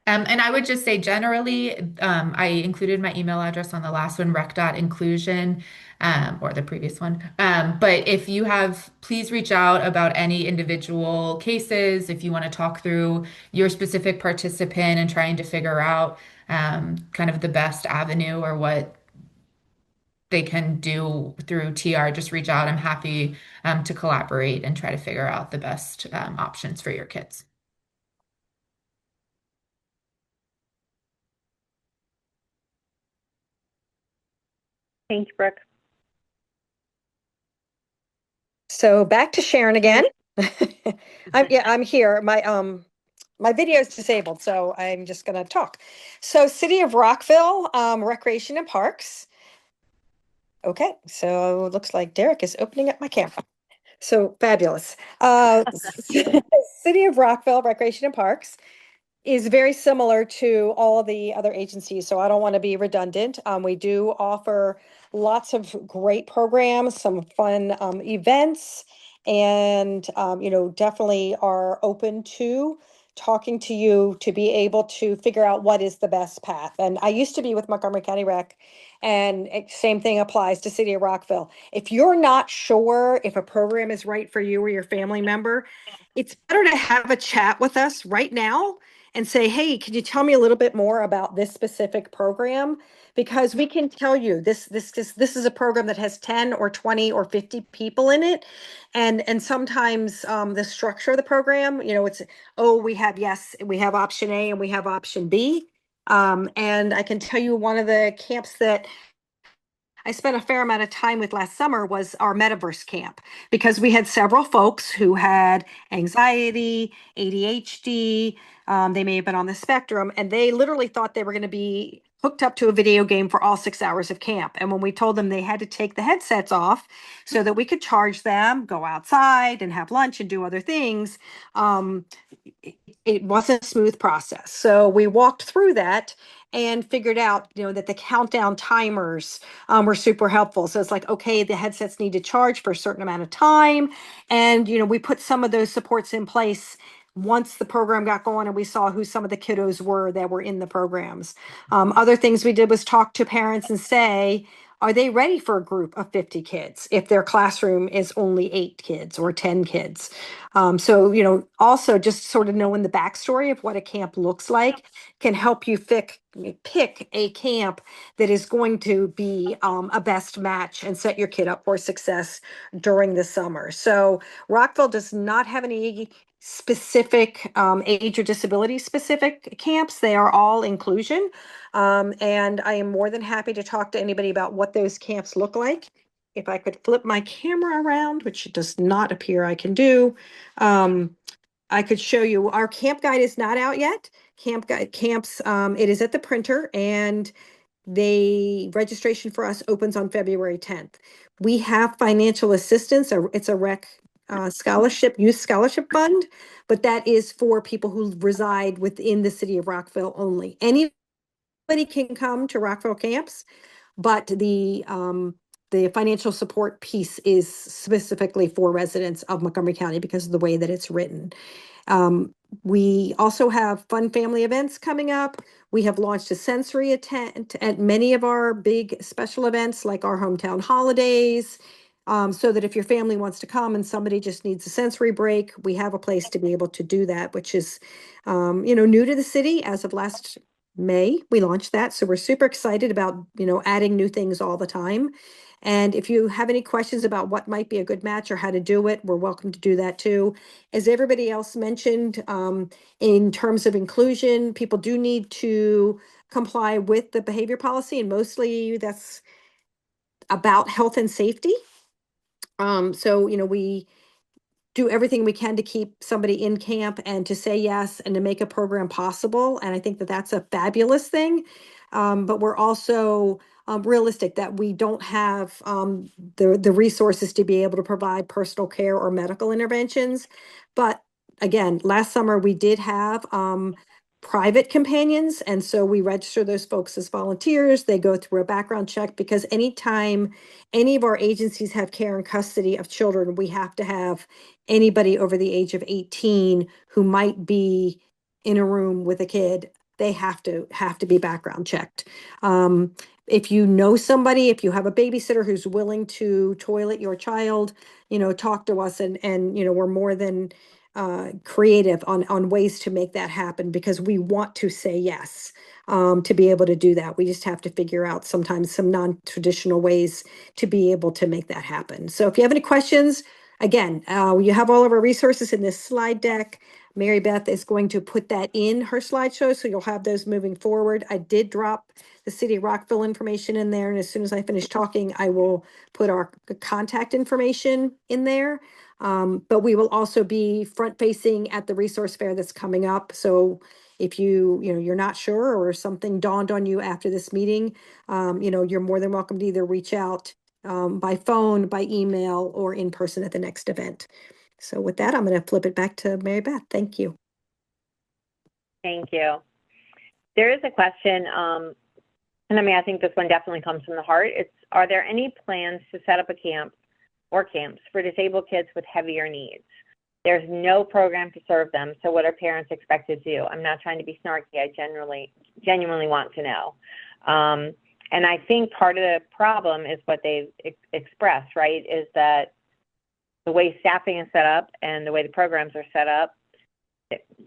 And I would just say generally, I included my email address on the last one, rec.inclusion, or the previous one. But if you have, please reach out about any individual cases. If you want to talk through your specific participant and trying to figure out kind of the best avenue or what they can do through TR, just reach out. I'm happy to collaborate and try to figure out the best options for your kids. Thanks, Brooke. So back to Sharon again. I'm here. My video is disabled, so I'm just going to talk. So City of Rockville, Recreation and Parks. Okay, so it looks like Derek is opening up my camera. So fabulous. City of Rockville, Recreation and Parks. is very similar to all the other agencies, so I don't want to be redundant. We do offer lots of great programs, some fun events, and definitely are open to talking to you to be able to figure out what is the best path. And I used to be with Montgomery County Rec, and same thing applies to City of Rockville. If you're not sure if a program is right for you or your family member, it's better to have a chat with us right now and say, hey, can you tell me a little bit more about this specific program? Because we can tell you this is a program that has 10 or 20 or 50 people in it. And sometimes the structure of the program, it's, we have option A and we have option B. And I can tell you one of the camps that I spent a fair amount of time with last summer was our metaverse camp, because we had several folks who had anxiety, ADHD, they may have been on the spectrum, and they literally thought they were going to be hooked up to a video game for all 6 hours of camp. And when we told them they had to take the headsets off so that we could charge them, go outside and have lunch and do other things, it wasn't a smooth process. So we walked through that and figured out, that the countdown timers were super helpful. So it's like, okay, the headsets need to charge for a certain amount of time. And, we put some of those supports in place once the program got going, and we saw who some of the kiddos were that were in the programs. Other things we did was talk to parents and say, are they ready for a group of 50 kids if their classroom is only 8 kids or 10 kids? So, also just sort of knowing the backstory of what a camp looks like can help you pick a camp that is going to be a best match and set your kid up for success during the summer. So Rockville does not have any specific age or disability specific camps. They are all inclusion. And I am more than happy to talk to anybody about what those camps look like. If I could flip my camera around, which it does not appear I can do, I could show you. Our camp guide is not out yet. Camps, it is at the printer, and the registration for us opens on February 10th. We have financial assistance. It's a rec youth scholarship fund, but that is for people who reside within the city of Rockville only. Anybody can come to Rockville camps, but the financial support piece is specifically for residents of Montgomery County because of the way that it's written. We also have fun family events coming up. We have launched a sensory tent at many of our big special events, like our hometown holidays, so that if your family wants to come and somebody just needs a sensory break, we have a place to be able to do that, which is, new to the city as of last May. We launched that. So we're super excited about, adding new things all the time. And if you have any questions about what might be a good match or how to do it, we're welcome to do that too. As everybody else mentioned, in terms of inclusion, people do need to comply with the behavior policy, and mostly that's about health and safety. So, we do everything we can to keep somebody in camp and to say yes and to make a program possible. And I think that that's a fabulous thing. But we're also realistic that we don't have the resources to be able to provide personal care or medical interventions. But again, last summer we did have private companions. And so we register those folks as volunteers. They go through a background check, because anytime any of our agencies have care and custody of children, we have to have anybody over the age of 18 who might be in a room with a kid. They have to be background checked. If you know somebody, if you have a babysitter who's willing to toilet your child, talk to us, and we're more than creative on ways to make that happen, because we want to say yes to be able to do that. We just have to figure out sometimes some non-traditional ways to be able to make that happen. So if you have any questions, again, you have all of our resources in this slide deck. Mary Beth is going to put that in her slideshow, so you'll have those moving forward. I did drop the City of Rockville information in there, and as soon as I finish talking, I will put our contact information in there. But we will also be front facing at the resource fair that's coming up. So if you're not sure, or something dawned on you after this meeting, you're more than welcome to either reach out by phone, by email, or in person at the next event. So with that, I'm going to flip it back to Mary Beth. Thank you. Thank you. There is a question, and I mean, I think this one definitely comes from the heart. It's, are there any plans to set up a camp or camps for disabled kids with heavier needs? There's no program to serve them, so what are parents expected to do? I'm not trying to be snarky. I genuinely want to know. And I think part of the problem is what they've expressed, right, is that the way staffing is set up and the way the programs are set up,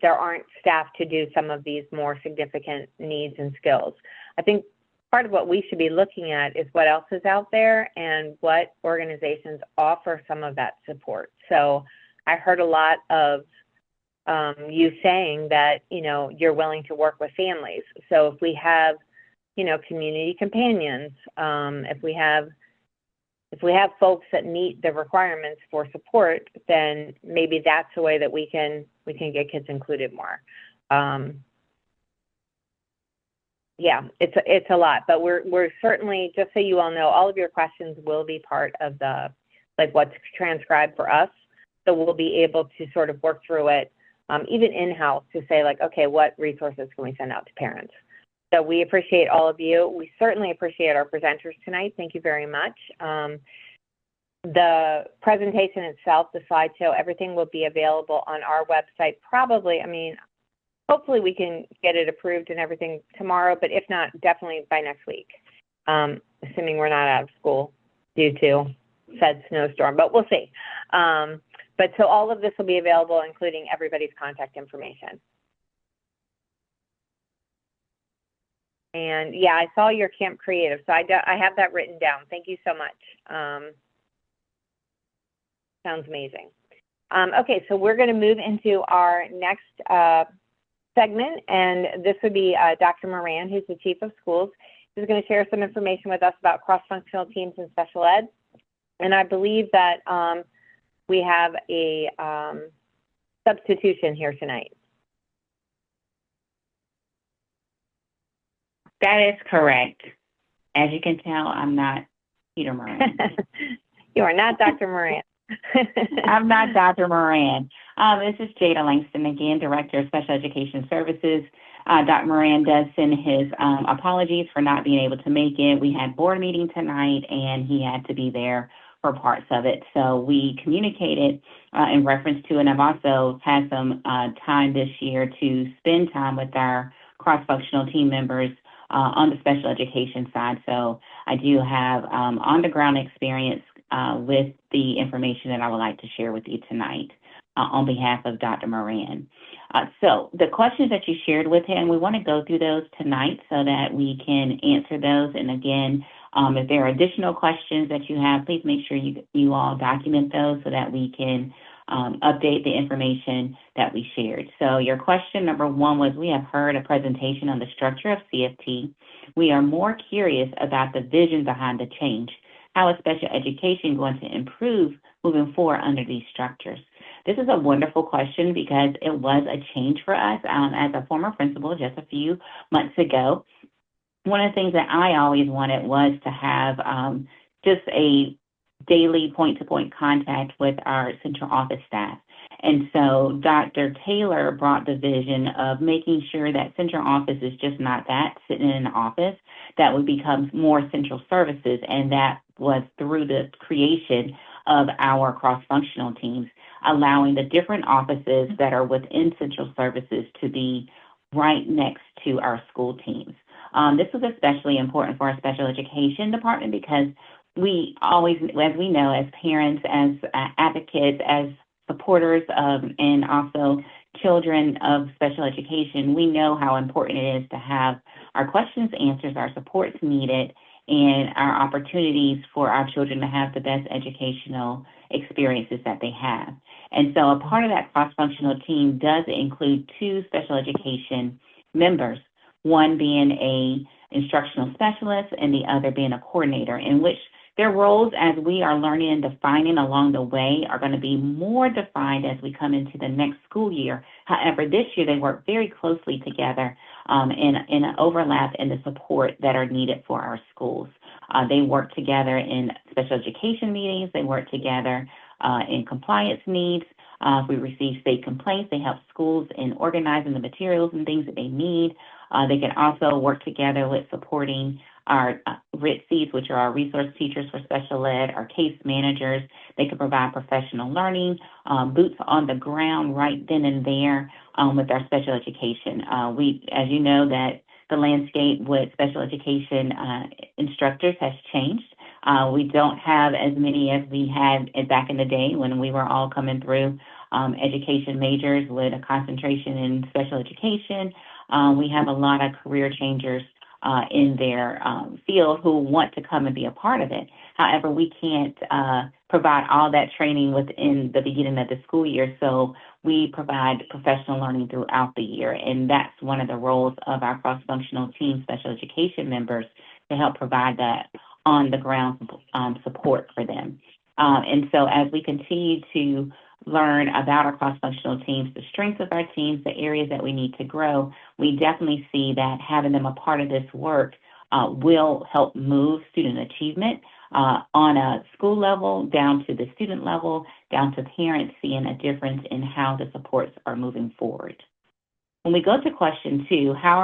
there aren't staff to do some of these more significant needs and skills. I think part of what we should be looking at is what else is out there and what organizations offer some of that support. So I heard a lot of you saying that, you know, you're willing to work with families. So if we have, you know, community companions, if we have folks that meet the requirements for support, then maybe that's the way that we can get kids included more. Yeah, it's a lot, but we're certainly, just so you all know, all of your questions will be part of the, like, what's transcribed for us. So we'll be able to sort of work through it, even in-house, to say, like, okay, what resources can we send out to parents? So we appreciate all of you. We certainly appreciate our presenters tonight. Thank you very much. The presentation itself, the slideshow, everything will be available on our website. Probably, I mean, hopefully we can get it approved and everything tomorrow, but if not, definitely by next week, assuming we're not out of school due to said snowstorm, but we'll see. But so all of this will be available, including everybody's contact information. And yeah, I saw your Camp Creative, so I have that written down. Thank you so much. Sounds amazing. Okay, so we're going to move into our next segment, and this would be Dr. Moran, who's the Chief of Schools. He's going to share some information with us about cross-functional teams in special ed. And I believe that we have a substitution here tonight. That is correct. As you can tell, I'm not Peter Moran. You are not Dr. Moran. I'm not Dr. Moran. This is Jada Langston again, Director of Special Education Services. Dr. Moran does send his apologies for not being able to make it. We had board meeting tonight, and he had to be there for parts of it. So we communicated in reference to, and I've also had some time this year to spend time with our cross-functional team members on the special education side. So I do have on-the-ground experience with the information that I would like to share with you tonight on behalf of Dr. Moran. So the questions that you shared with him, we want to go through those tonight so that we can answer those. And again, if there are additional questions that you have, please make sure you all document those so that we can update the information that we shared. So your question number one was, we have heard a presentation on the structure of CFT. We are more curious about the vision behind the change. How is special education going to improve moving forward under these structures? This is a wonderful question because it was a change for us as a former principal just a few months ago. One of the things that I always wanted was to have just a daily point-to-point contact with our central office staff. And so Dr. Taylor brought the vision of making sure that central office is just not that, sitting in an office, that would become more central services. And that was through the creation of our cross-functional teams, allowing the different offices that are within central services to be right next to our school teams. This was especially important for our special education department because we always, as we know, as parents, as advocates, as supporters of, and also children of special education, we know how important it is to have our questions answered, our supports needed, and our opportunities for our children to have the best educational experiences that they have. And so a part of that cross-functional team does include two special education members, one being a instructional specialist and the other being a coordinator, in which their roles, as we are learning and defining along the way, are going to be more defined as we come into the next school year. However, this year they work very closely together in an overlap in the support that are needed for our schools. They work together in special education meetings. They work together in compliance needs. If we receive state complaints, they help schools in organizing the materials and things that they need. They can also work together with supporting our RITCs, which are our resource teachers for special ed, our case managers. They can provide professional learning, boots on the ground right then and there with our special education. As you know, that the landscape with special education instructors has changed. We don't have as many as we had back in the day when we were all coming through education majors with a concentration in special education. We have a lot of career changers in their field who want to come and be a part of it. However, we can't provide all that training within the beginning of the school year, so we provide professional learning throughout the year, and that's one of the roles of our cross-functional team special education members to help provide that on-the-ground support for them. And so as we continue to learn about our cross-functional teams, the strengths of our teams, the areas that we need to grow, we definitely see that having them a part of this work will help move student achievement on a school level, down to the student level, down to parents seeing a difference in how the supports are moving forward. When we go to question 2, how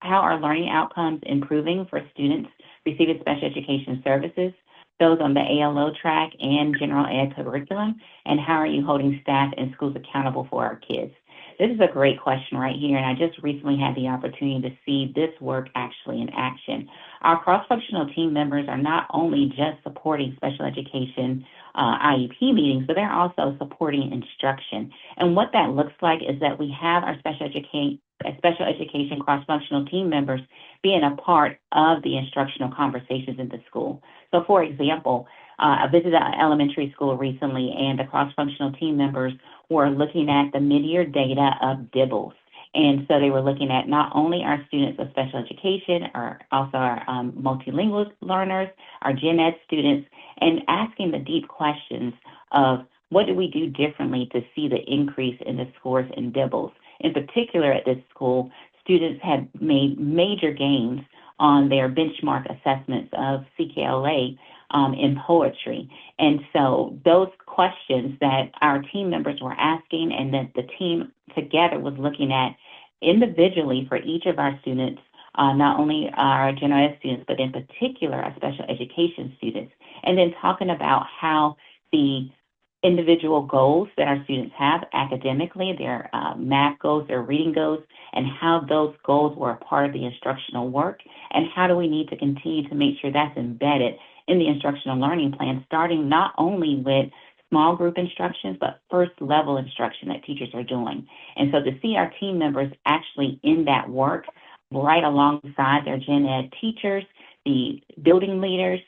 are learning outcomes improving for students receiving special education services, those on the ALO track and general ed curriculum, and how are you holding staff and schools accountable for our kids? This is a great question right here, and I just recently had the opportunity to see this work actually in action. Our cross-functional team members are not only just supporting special education IEP meetings, but they're also supporting instruction. And what that looks like is that we have our special education cross-functional team members being a part of the instructional conversations in the school. So, for example, I visited an elementary school recently, and the cross-functional team members were looking at the mid-year data of DIBELS. And so they were looking at not only our students with special education, or also our multilingual learners, our gen ed students, and asking the deep questions of what do we do differently to see the increase in the scores in DIBELS. In particular, at this school, students had made major gains on their benchmark assessments of CKLA in poetry. And so those questions that our team members were asking and that the team together was looking at individually for each of our students, not only our general ed students, but in particular our special education students, and then talking about how the individual goals that our students have academically, their math goals, their reading goals, and how those goals were a part of the instructional work, and how do we need to continue to make sure that's embedded in the instructional learning plan, starting not only with small group instructions, but first level instruction that teachers are doing. And so to see our team members actually in that work right alongside their gen ed teachers, the building leaders,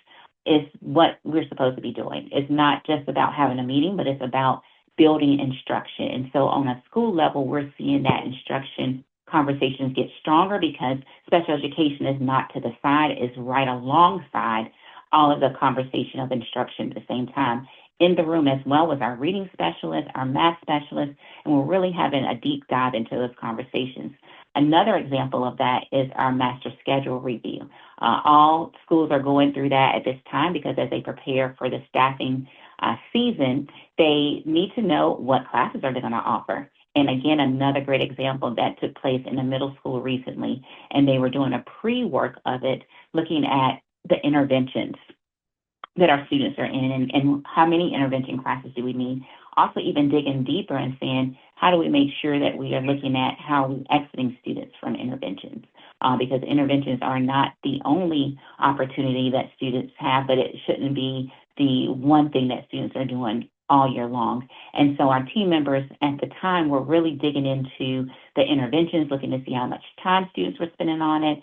is what we're supposed to be doing. It's not just about having a meeting, but it's about building instruction. And so on a school level, we're seeing that instruction conversations get stronger because special education is not to the side, it's right alongside all of the conversation of instruction at the same time. In the room as well with our reading specialists, our math specialists, and we're really having a deep dive into those conversations. Another example of that is our master schedule review. All schools are going through that at this time because as they prepare for the staffing season, they need to know what classes are they going to offer. And again, another great example that took place in the middle school recently, and they were doing a pre-work of it, looking at the interventions that our students are in and how many intervention classes do we need. Also even digging deeper and saying, how do we make sure that we are looking at how we're exiting students from interventions? Because interventions are not the only opportunity that students have, but it shouldn't be the one thing that students are doing all year long. And so our team members at the time were really digging into the interventions, looking to see how much time students were spending on it,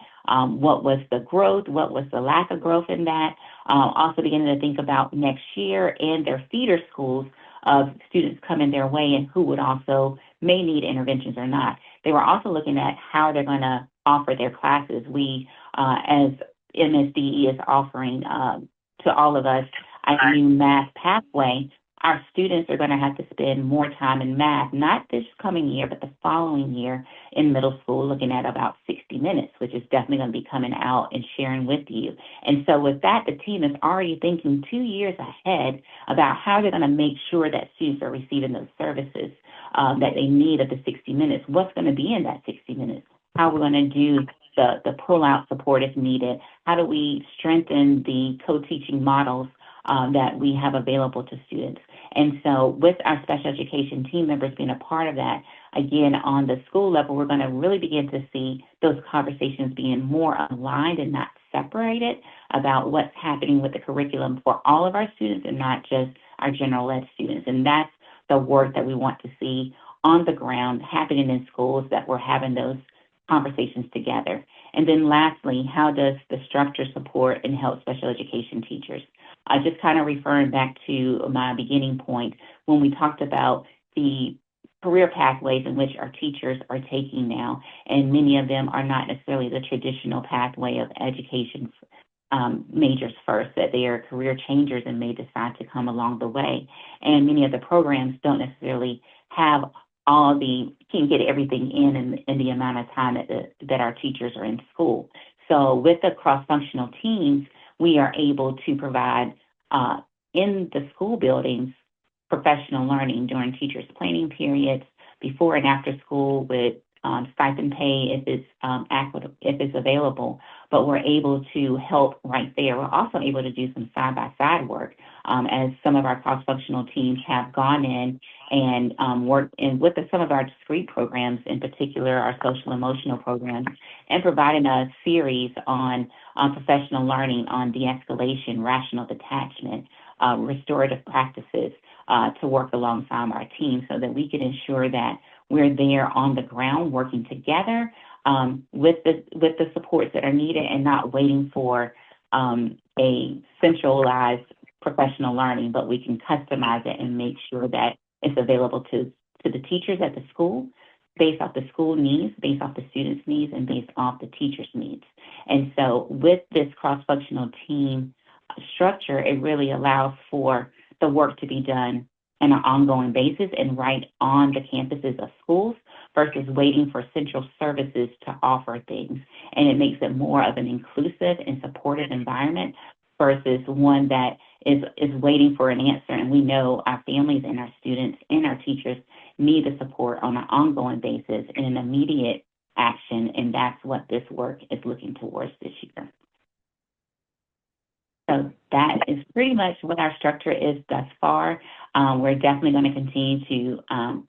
what was the growth, what was the lack of growth in that, also beginning to think about next year and their feeder schools of students coming their way and who would also may need interventions or not. They were also looking at how they're going to offer their classes. We, as MSDE is offering to all of us a new math pathway. our students are going to have to spend more time in math, not this coming year, but the following year in middle school, looking at about 60 minutes, which is definitely going to be coming out and sharing with you. And so with that, the team is already thinking 2 years ahead about how they're going to make sure that students are receiving those services that they need of the 60 minutes. What's going to be in that 60 minutes? How we're going to do the pull-out support if needed. How do we strengthen the co-teaching models that we have available to students? And so with our special education team members being a part of that, again, on the school level, we're going to really begin to see those conversations being more aligned and not separated about what's happening with the curriculum for all of our students and not just our general ed students. And that's the work that we want to see on the ground happening in schools, that we're having those conversations together. And then lastly, how does the structure support and help special education teachers? Just kind of referring back to my beginning point when we talked about the career pathways in which our teachers are taking now, and many of them are not necessarily the traditional pathway of education majors first, that they are career changers and may decide to come along the way. And many of the programs don't necessarily have can get everything in the amount of time that our teachers are in school. So with the cross-functional teams, we are able to provide in the school buildings professional learning during teachers' planning periods, before and after school, with stipend pay if it's available. But we're able to help right there. We're also able to do some side-by-side work as some of our cross-functional teams have gone in and worked in with some of our discrete programs, in particular our social emotional programs, and providing a series on professional learning on de-escalation, rational detachment, restorative practices to work alongside our team, so that we can ensure that we're there on the ground working together with the supports that are needed, and not waiting for a centralized professional learning, but we can customize it and make sure that it's available to the teachers at the school, based off the school needs, based off the students' needs, and based off the teachers' needs. And so with this cross-functional team structure, it really allows for the work to be done on an ongoing basis and right on the campuses of schools versus waiting for central services to offer things. And it makes it more of an inclusive and supportive environment versus one that is waiting for an answer. And we know our families and our students and our teachers need the support on an ongoing basis in an immediate action, and that's what this work is looking towards this year. So that is pretty much what our structure is thus far. We're definitely going to continue to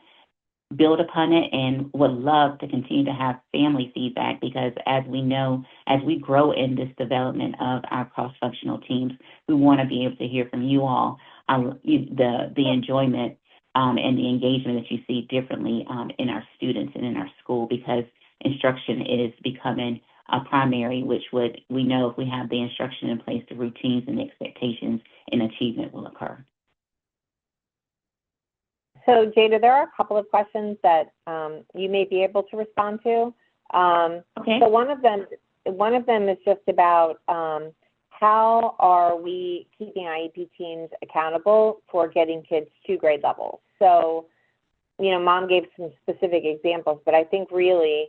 build upon it, and would love to continue to have family feedback, because as we know, as we grow in this development of our cross-functional teams, we want to be able to hear from you all the enjoyment and the engagement that you see differently in our students and in our school, because instruction is becoming a primary, which we know if we have the instruction in place, the routines and the expectations and achievement will occur. So, Jada, there are a couple of questions that you may be able to respond to. Okay. So one of them is just about how are we keeping IEP teams accountable for getting kids to grade levels? So, Mom gave some specific examples, but I think really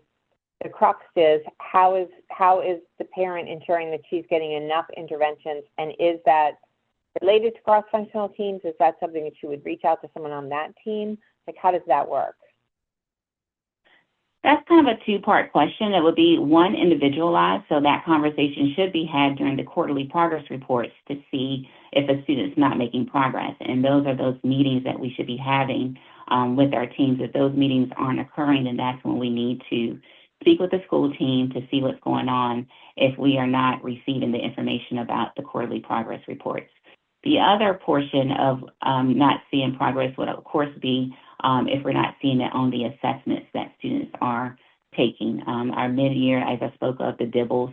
the crux is how is the parent ensuring that she's getting enough interventions, and is that related to cross-functional teams? Is that something that you would reach out to someone on that team? Like, how does that work? That's kind of a two-part question. It would be one, individualized, so that conversation should be had during the quarterly progress reports to see if a student's not making progress. And those are those meetings that we should be having with our teams. If those meetings aren't occurring, then that's when we need to speak with the school team to see what's going on if we are not receiving the information about the quarterly progress reports. The other portion of not seeing progress would, of course, be if we're not seeing it on the assessments that students are taking. Our mid-year, as I spoke of, the DIBELS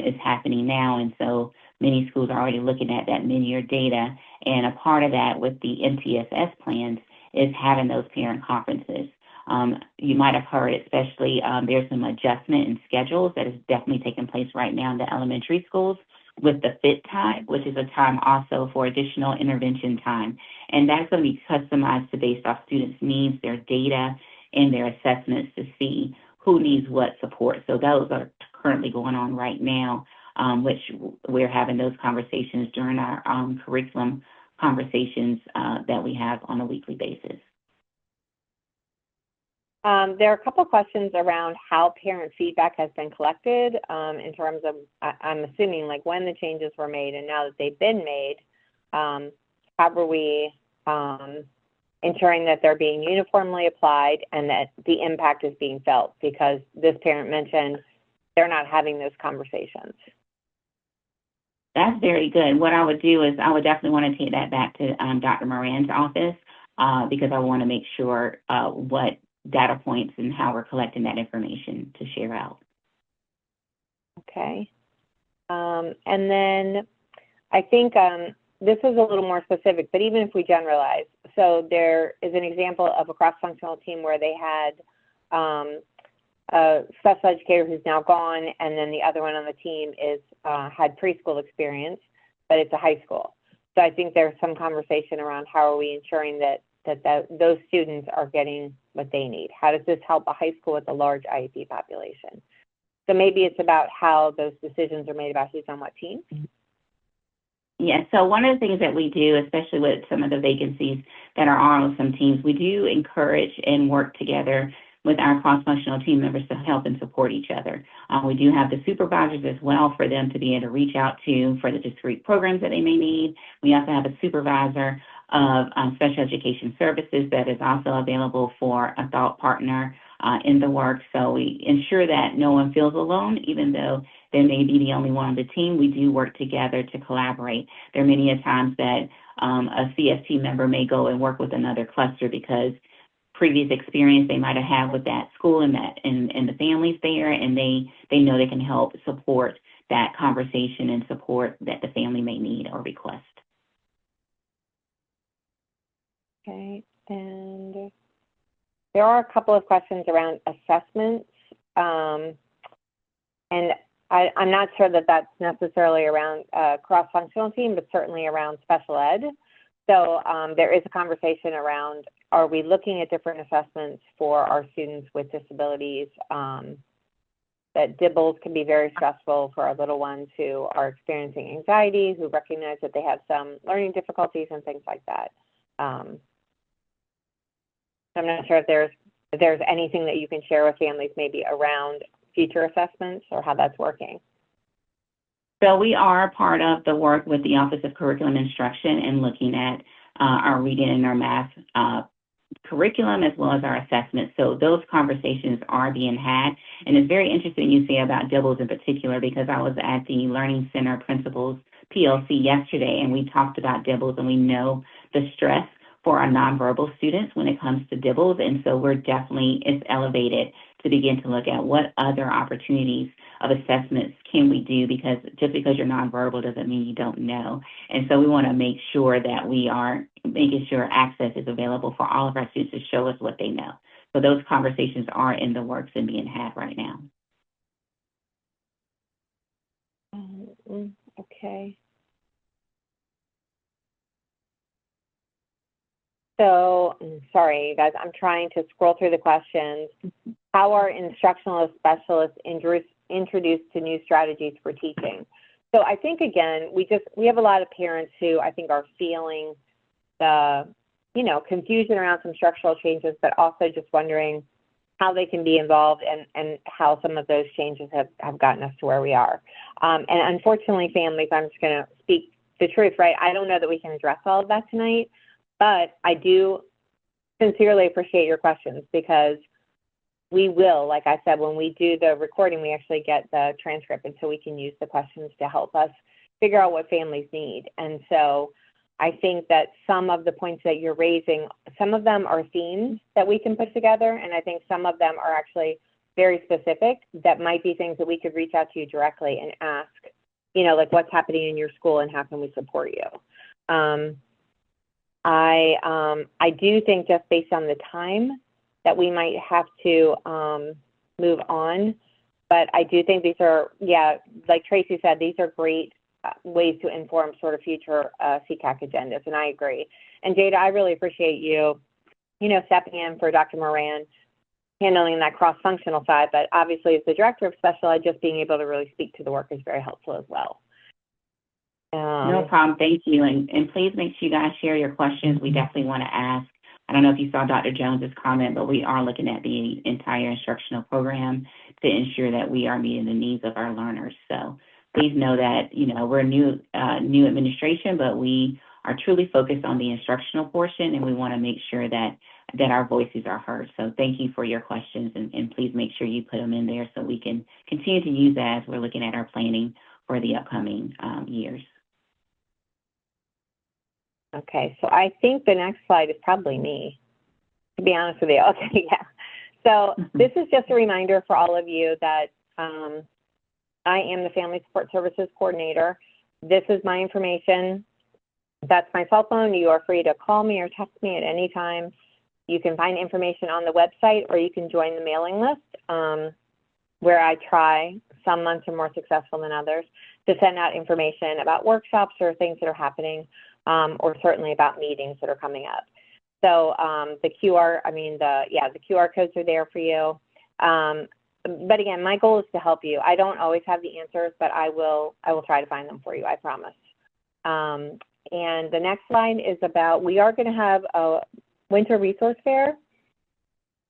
is happening now, and so many schools are already looking at that mid-year data, and a part of that with the MTSS plans is having those parent conferences. You might have heard, especially there's some adjustment in schedules that is definitely taking place right now in the elementary schools, with the fit time, which is a time also for additional intervention time. And that's going to be customized to based off students' needs, their data, and their assessments to see who needs what support. So those are currently going on right now, which we're having those conversations during our curriculum conversations that we have on a weekly basis. There are a couple of questions around how parent feedback has been collected in terms of, I'm assuming, like when the changes were made and now that they've been made, how are we ensuring that they're being uniformly applied and that the impact is being felt? Because this parent mentioned they're not having those conversations. That's very good. What I would do is I would definitely want to take that back to Dr. Moran's office because I want to make sure what data points and how we're collecting that information to share out. Okay. And then I think this is a little more specific, but even if we generalize, so there is an example of a cross-functional team where they had a special educator who's now gone, and then the other one on the team is had preschool experience, but it's a high school. So I think there's some conversation around how are we ensuring that those students are getting what they need. How does this help a high school with a large IEP population? So maybe it's about how those decisions are made about who's on what team. Yeah, so one of the things that we do, especially with some of the vacancies that are on some teams, we do encourage and work together with our cross-functional team members to help and support each other. We do have the supervisors as well for them to be able to reach out to for the discrete programs that they may need. We also have a supervisor of special education services that is also available for a thought partner in the work. So we ensure that no one feels alone, even though they may be the only one on the team. We do work together to collaborate. There are many a times that a CFT member may go and work with another cluster because previous experience they might have had with that school and the families there, and they know they can help support that conversation and support that the family may need or request. Okay, and there are a couple of questions around assessments, and I'm not sure that that's necessarily around a cross-functional team, but certainly around special ed. So there is a conversation around, are we looking at different assessments for our students with disabilities? That DIBELS can be very stressful for our little ones who are experiencing anxiety, who recognize that they have some learning difficulties and things like that. I'm not sure if there's anything that you can share with families maybe around future assessments or how that's working. So we are part of the work with the Office of Curriculum Instruction and looking at our reading and our math curriculum as well as our assessments. So those conversations are being had. And it's very interesting you say about DIBELS in particular because I was at the Learning Center Principals PLC yesterday and we talked about DIBELS and we know the stress for our nonverbal students when it comes to DIBELS. And so we're definitely, it's elevated to begin to look at what other opportunities of assessments can we do, because just because you're nonverbal doesn't mean you don't know. And so we want to make sure that we are making sure access is available for all of our students to show us what they know. So those conversations are in the works and being had right now. Okay. So, sorry, you guys, I'm trying to scroll through the questions. How are instructional specialists introduced to new strategies for teaching? So I think, again, we have a lot of parents who I think are feeling the, confusion around some structural changes, but also just wondering how they can be involved and how some of those changes have gotten us to where we are. And unfortunately, families, I'm just going to speak the truth, right? I don't know that we can address all of that tonight. But I do sincerely appreciate your questions because we will, like I said, when we do the recording, we actually get the transcript, and so we can use the questions to help us figure out what families need. And so I think that some of the points that you're raising, some of them are themes that we can put together, and I think some of them are actually very specific that might be things that we could reach out to you directly and ask, like what's happening in your school and how can we support you? I do think just based on the time that we might have to move on, but I do think these are, like Tracy said, these are great ways to inform sort of future SECAC agendas, and I agree. And Jada, I really appreciate you, stepping in for Dr. Moran, handling that cross-functional side, but obviously as the director of special ed, just being able to really speak to the work is very helpful as well. No problem. Thank you. And please make sure you guys share your questions. We definitely want to ask. I don't know if you saw Dr. Jones's comment, but we are looking at the entire instructional program to ensure that we are meeting the needs of our learners. So please know that, we're a new administration, but we are truly focused on the instructional portion, and we want to make sure that our voices are heard. So thank you for your questions, and please make sure you put them in there so we can continue to use that as we're looking at our planning for the upcoming years. Okay, so I think the next slide is probably me, to be honest with you. Okay, yeah. So this is just a reminder for all of you that I am the Family Support Services Coordinator. This is my information. That's my cell phone. You are free to call me or text me at any time. You can find information on the website, or you can join the mailing list, where I try, some months are more successful than others, to send out information about workshops or things that are happening, or certainly about meetings that are coming up. So the QR codes are there for you. But again, my goal is to help you. I don't always have the answers, but I will try to find them for you, I promise. And the next slide is about, we are going to have a winter resource fair.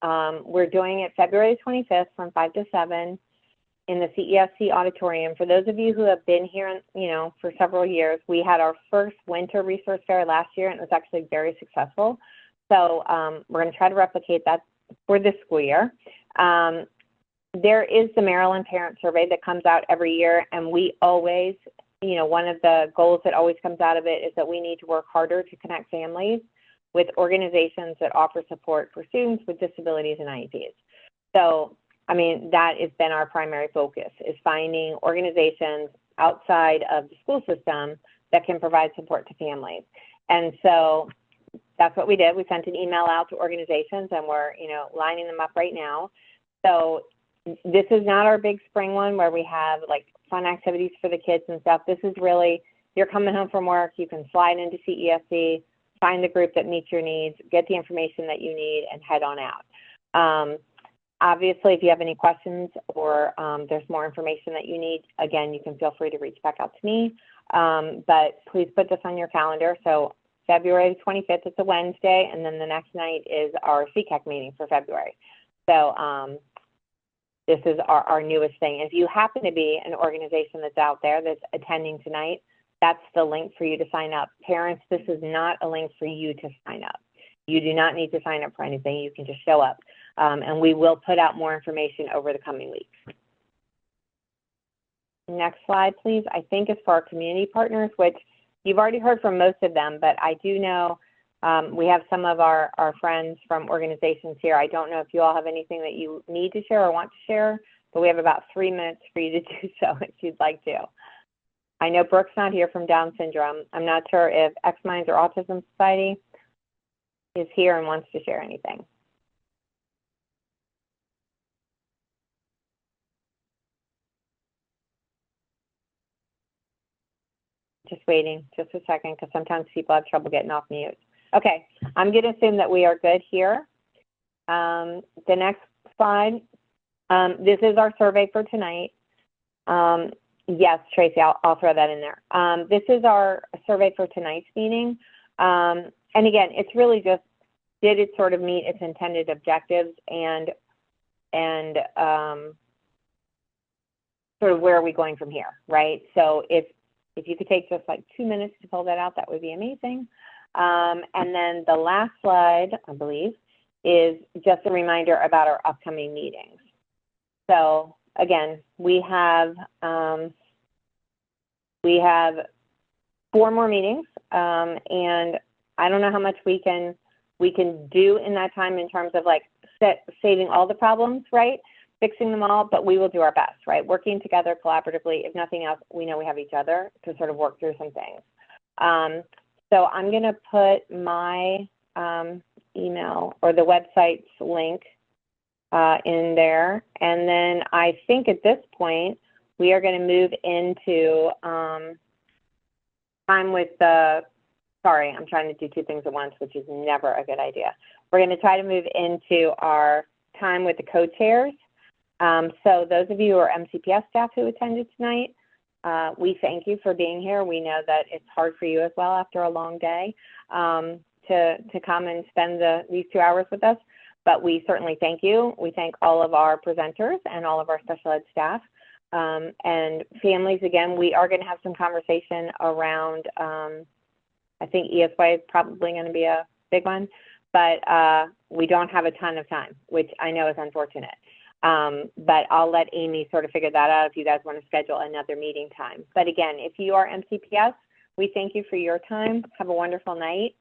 We're doing it February 25th from 5 to 7 in the CESC auditorium. For those of you who have been here, for several years, we had our first winter resource fair last year, and it was actually very successful. So we're going to try to replicate that for this school year. There is the Maryland Parent Survey that comes out every year, and we always, one of the goals that always comes out of it is that we need to work harder to connect families with organizations that offer support for students with disabilities and IEPs. So, that has been our primary focus, is finding organizations outside of the school system that can provide support to families. And so that's what we did. We sent an email out to organizations, and we're, lining them up right now. So this is not our big spring one where we have like fun activities for the kids and stuff. This is really, you're coming home from work, you can slide into CESC, find the group that meets your needs, get the information that you need, and head on out. Obviously, if you have any questions or there's more information that you need, again, you can feel free to reach back out to me. But please put this on your calendar. So February 25th, it's a Wednesday, and then the next night is our SECAC meeting for February. So this is our newest thing. If you happen to be an organization that's out there that's attending tonight, that's the link for you to sign up. Parents, this is not a link for you to sign up. You do not need to sign up for anything. You can just show up. And we will put out more information over the coming weeks. Next slide, please. I think is for our community partners, which you've already heard from most of them, but I do know we have some of our friends from organizations here. I don't know if you all have anything that you need to share or want to share, but we have about 3 minutes for you to do so if you'd like to. I know Brooke's not here from Down syndrome. I'm not sure if X Minds or Autism Society is here and wants to share anything. Just waiting just a second, because sometimes people have trouble getting off mute. Okay, I'm going to assume that we are good here. The next slide, this is our survey for tonight. Yes, Tracy, I'll throw that in there. This is our survey for tonight's meeting. And again, it's really just, did it sort of meet its intended objectives, and sort of where are we going from here, right? So if you could take just like 2 minutes to fill that out, that would be amazing. And then the last slide, I believe, is just a reminder about our upcoming meetings. So again, we have 4 more meetings, and I don't know how much we can do in that time in terms of like saving all the problems, right? Fixing them all, but we will do our best, right? Working together collaboratively. If nothing else, we know we have each other to sort of work through some things. So I'm going to put my email or the website's link in there. And then I think at this point, we are going to move into time with the, sorry, I'm trying to do two things at once, which is never a good idea. We're going to try to move into our time with the co-chairs. So those of you who are MCPS staff who attended tonight, we thank you for being here. We know that it's hard for you as well after a long day to come and spend these 2 hours with us, but we certainly thank you. We thank all of our presenters and all of our special ed staff. And families, again, we are going to have some conversation around, I think ESY is probably going to be a big one, but we don't have a ton of time, which I know is unfortunate. But I'll let Amy sort of figure that out if you guys want to schedule another meeting time. But again, if you are MCPS, we thank you for your time. Have a wonderful night.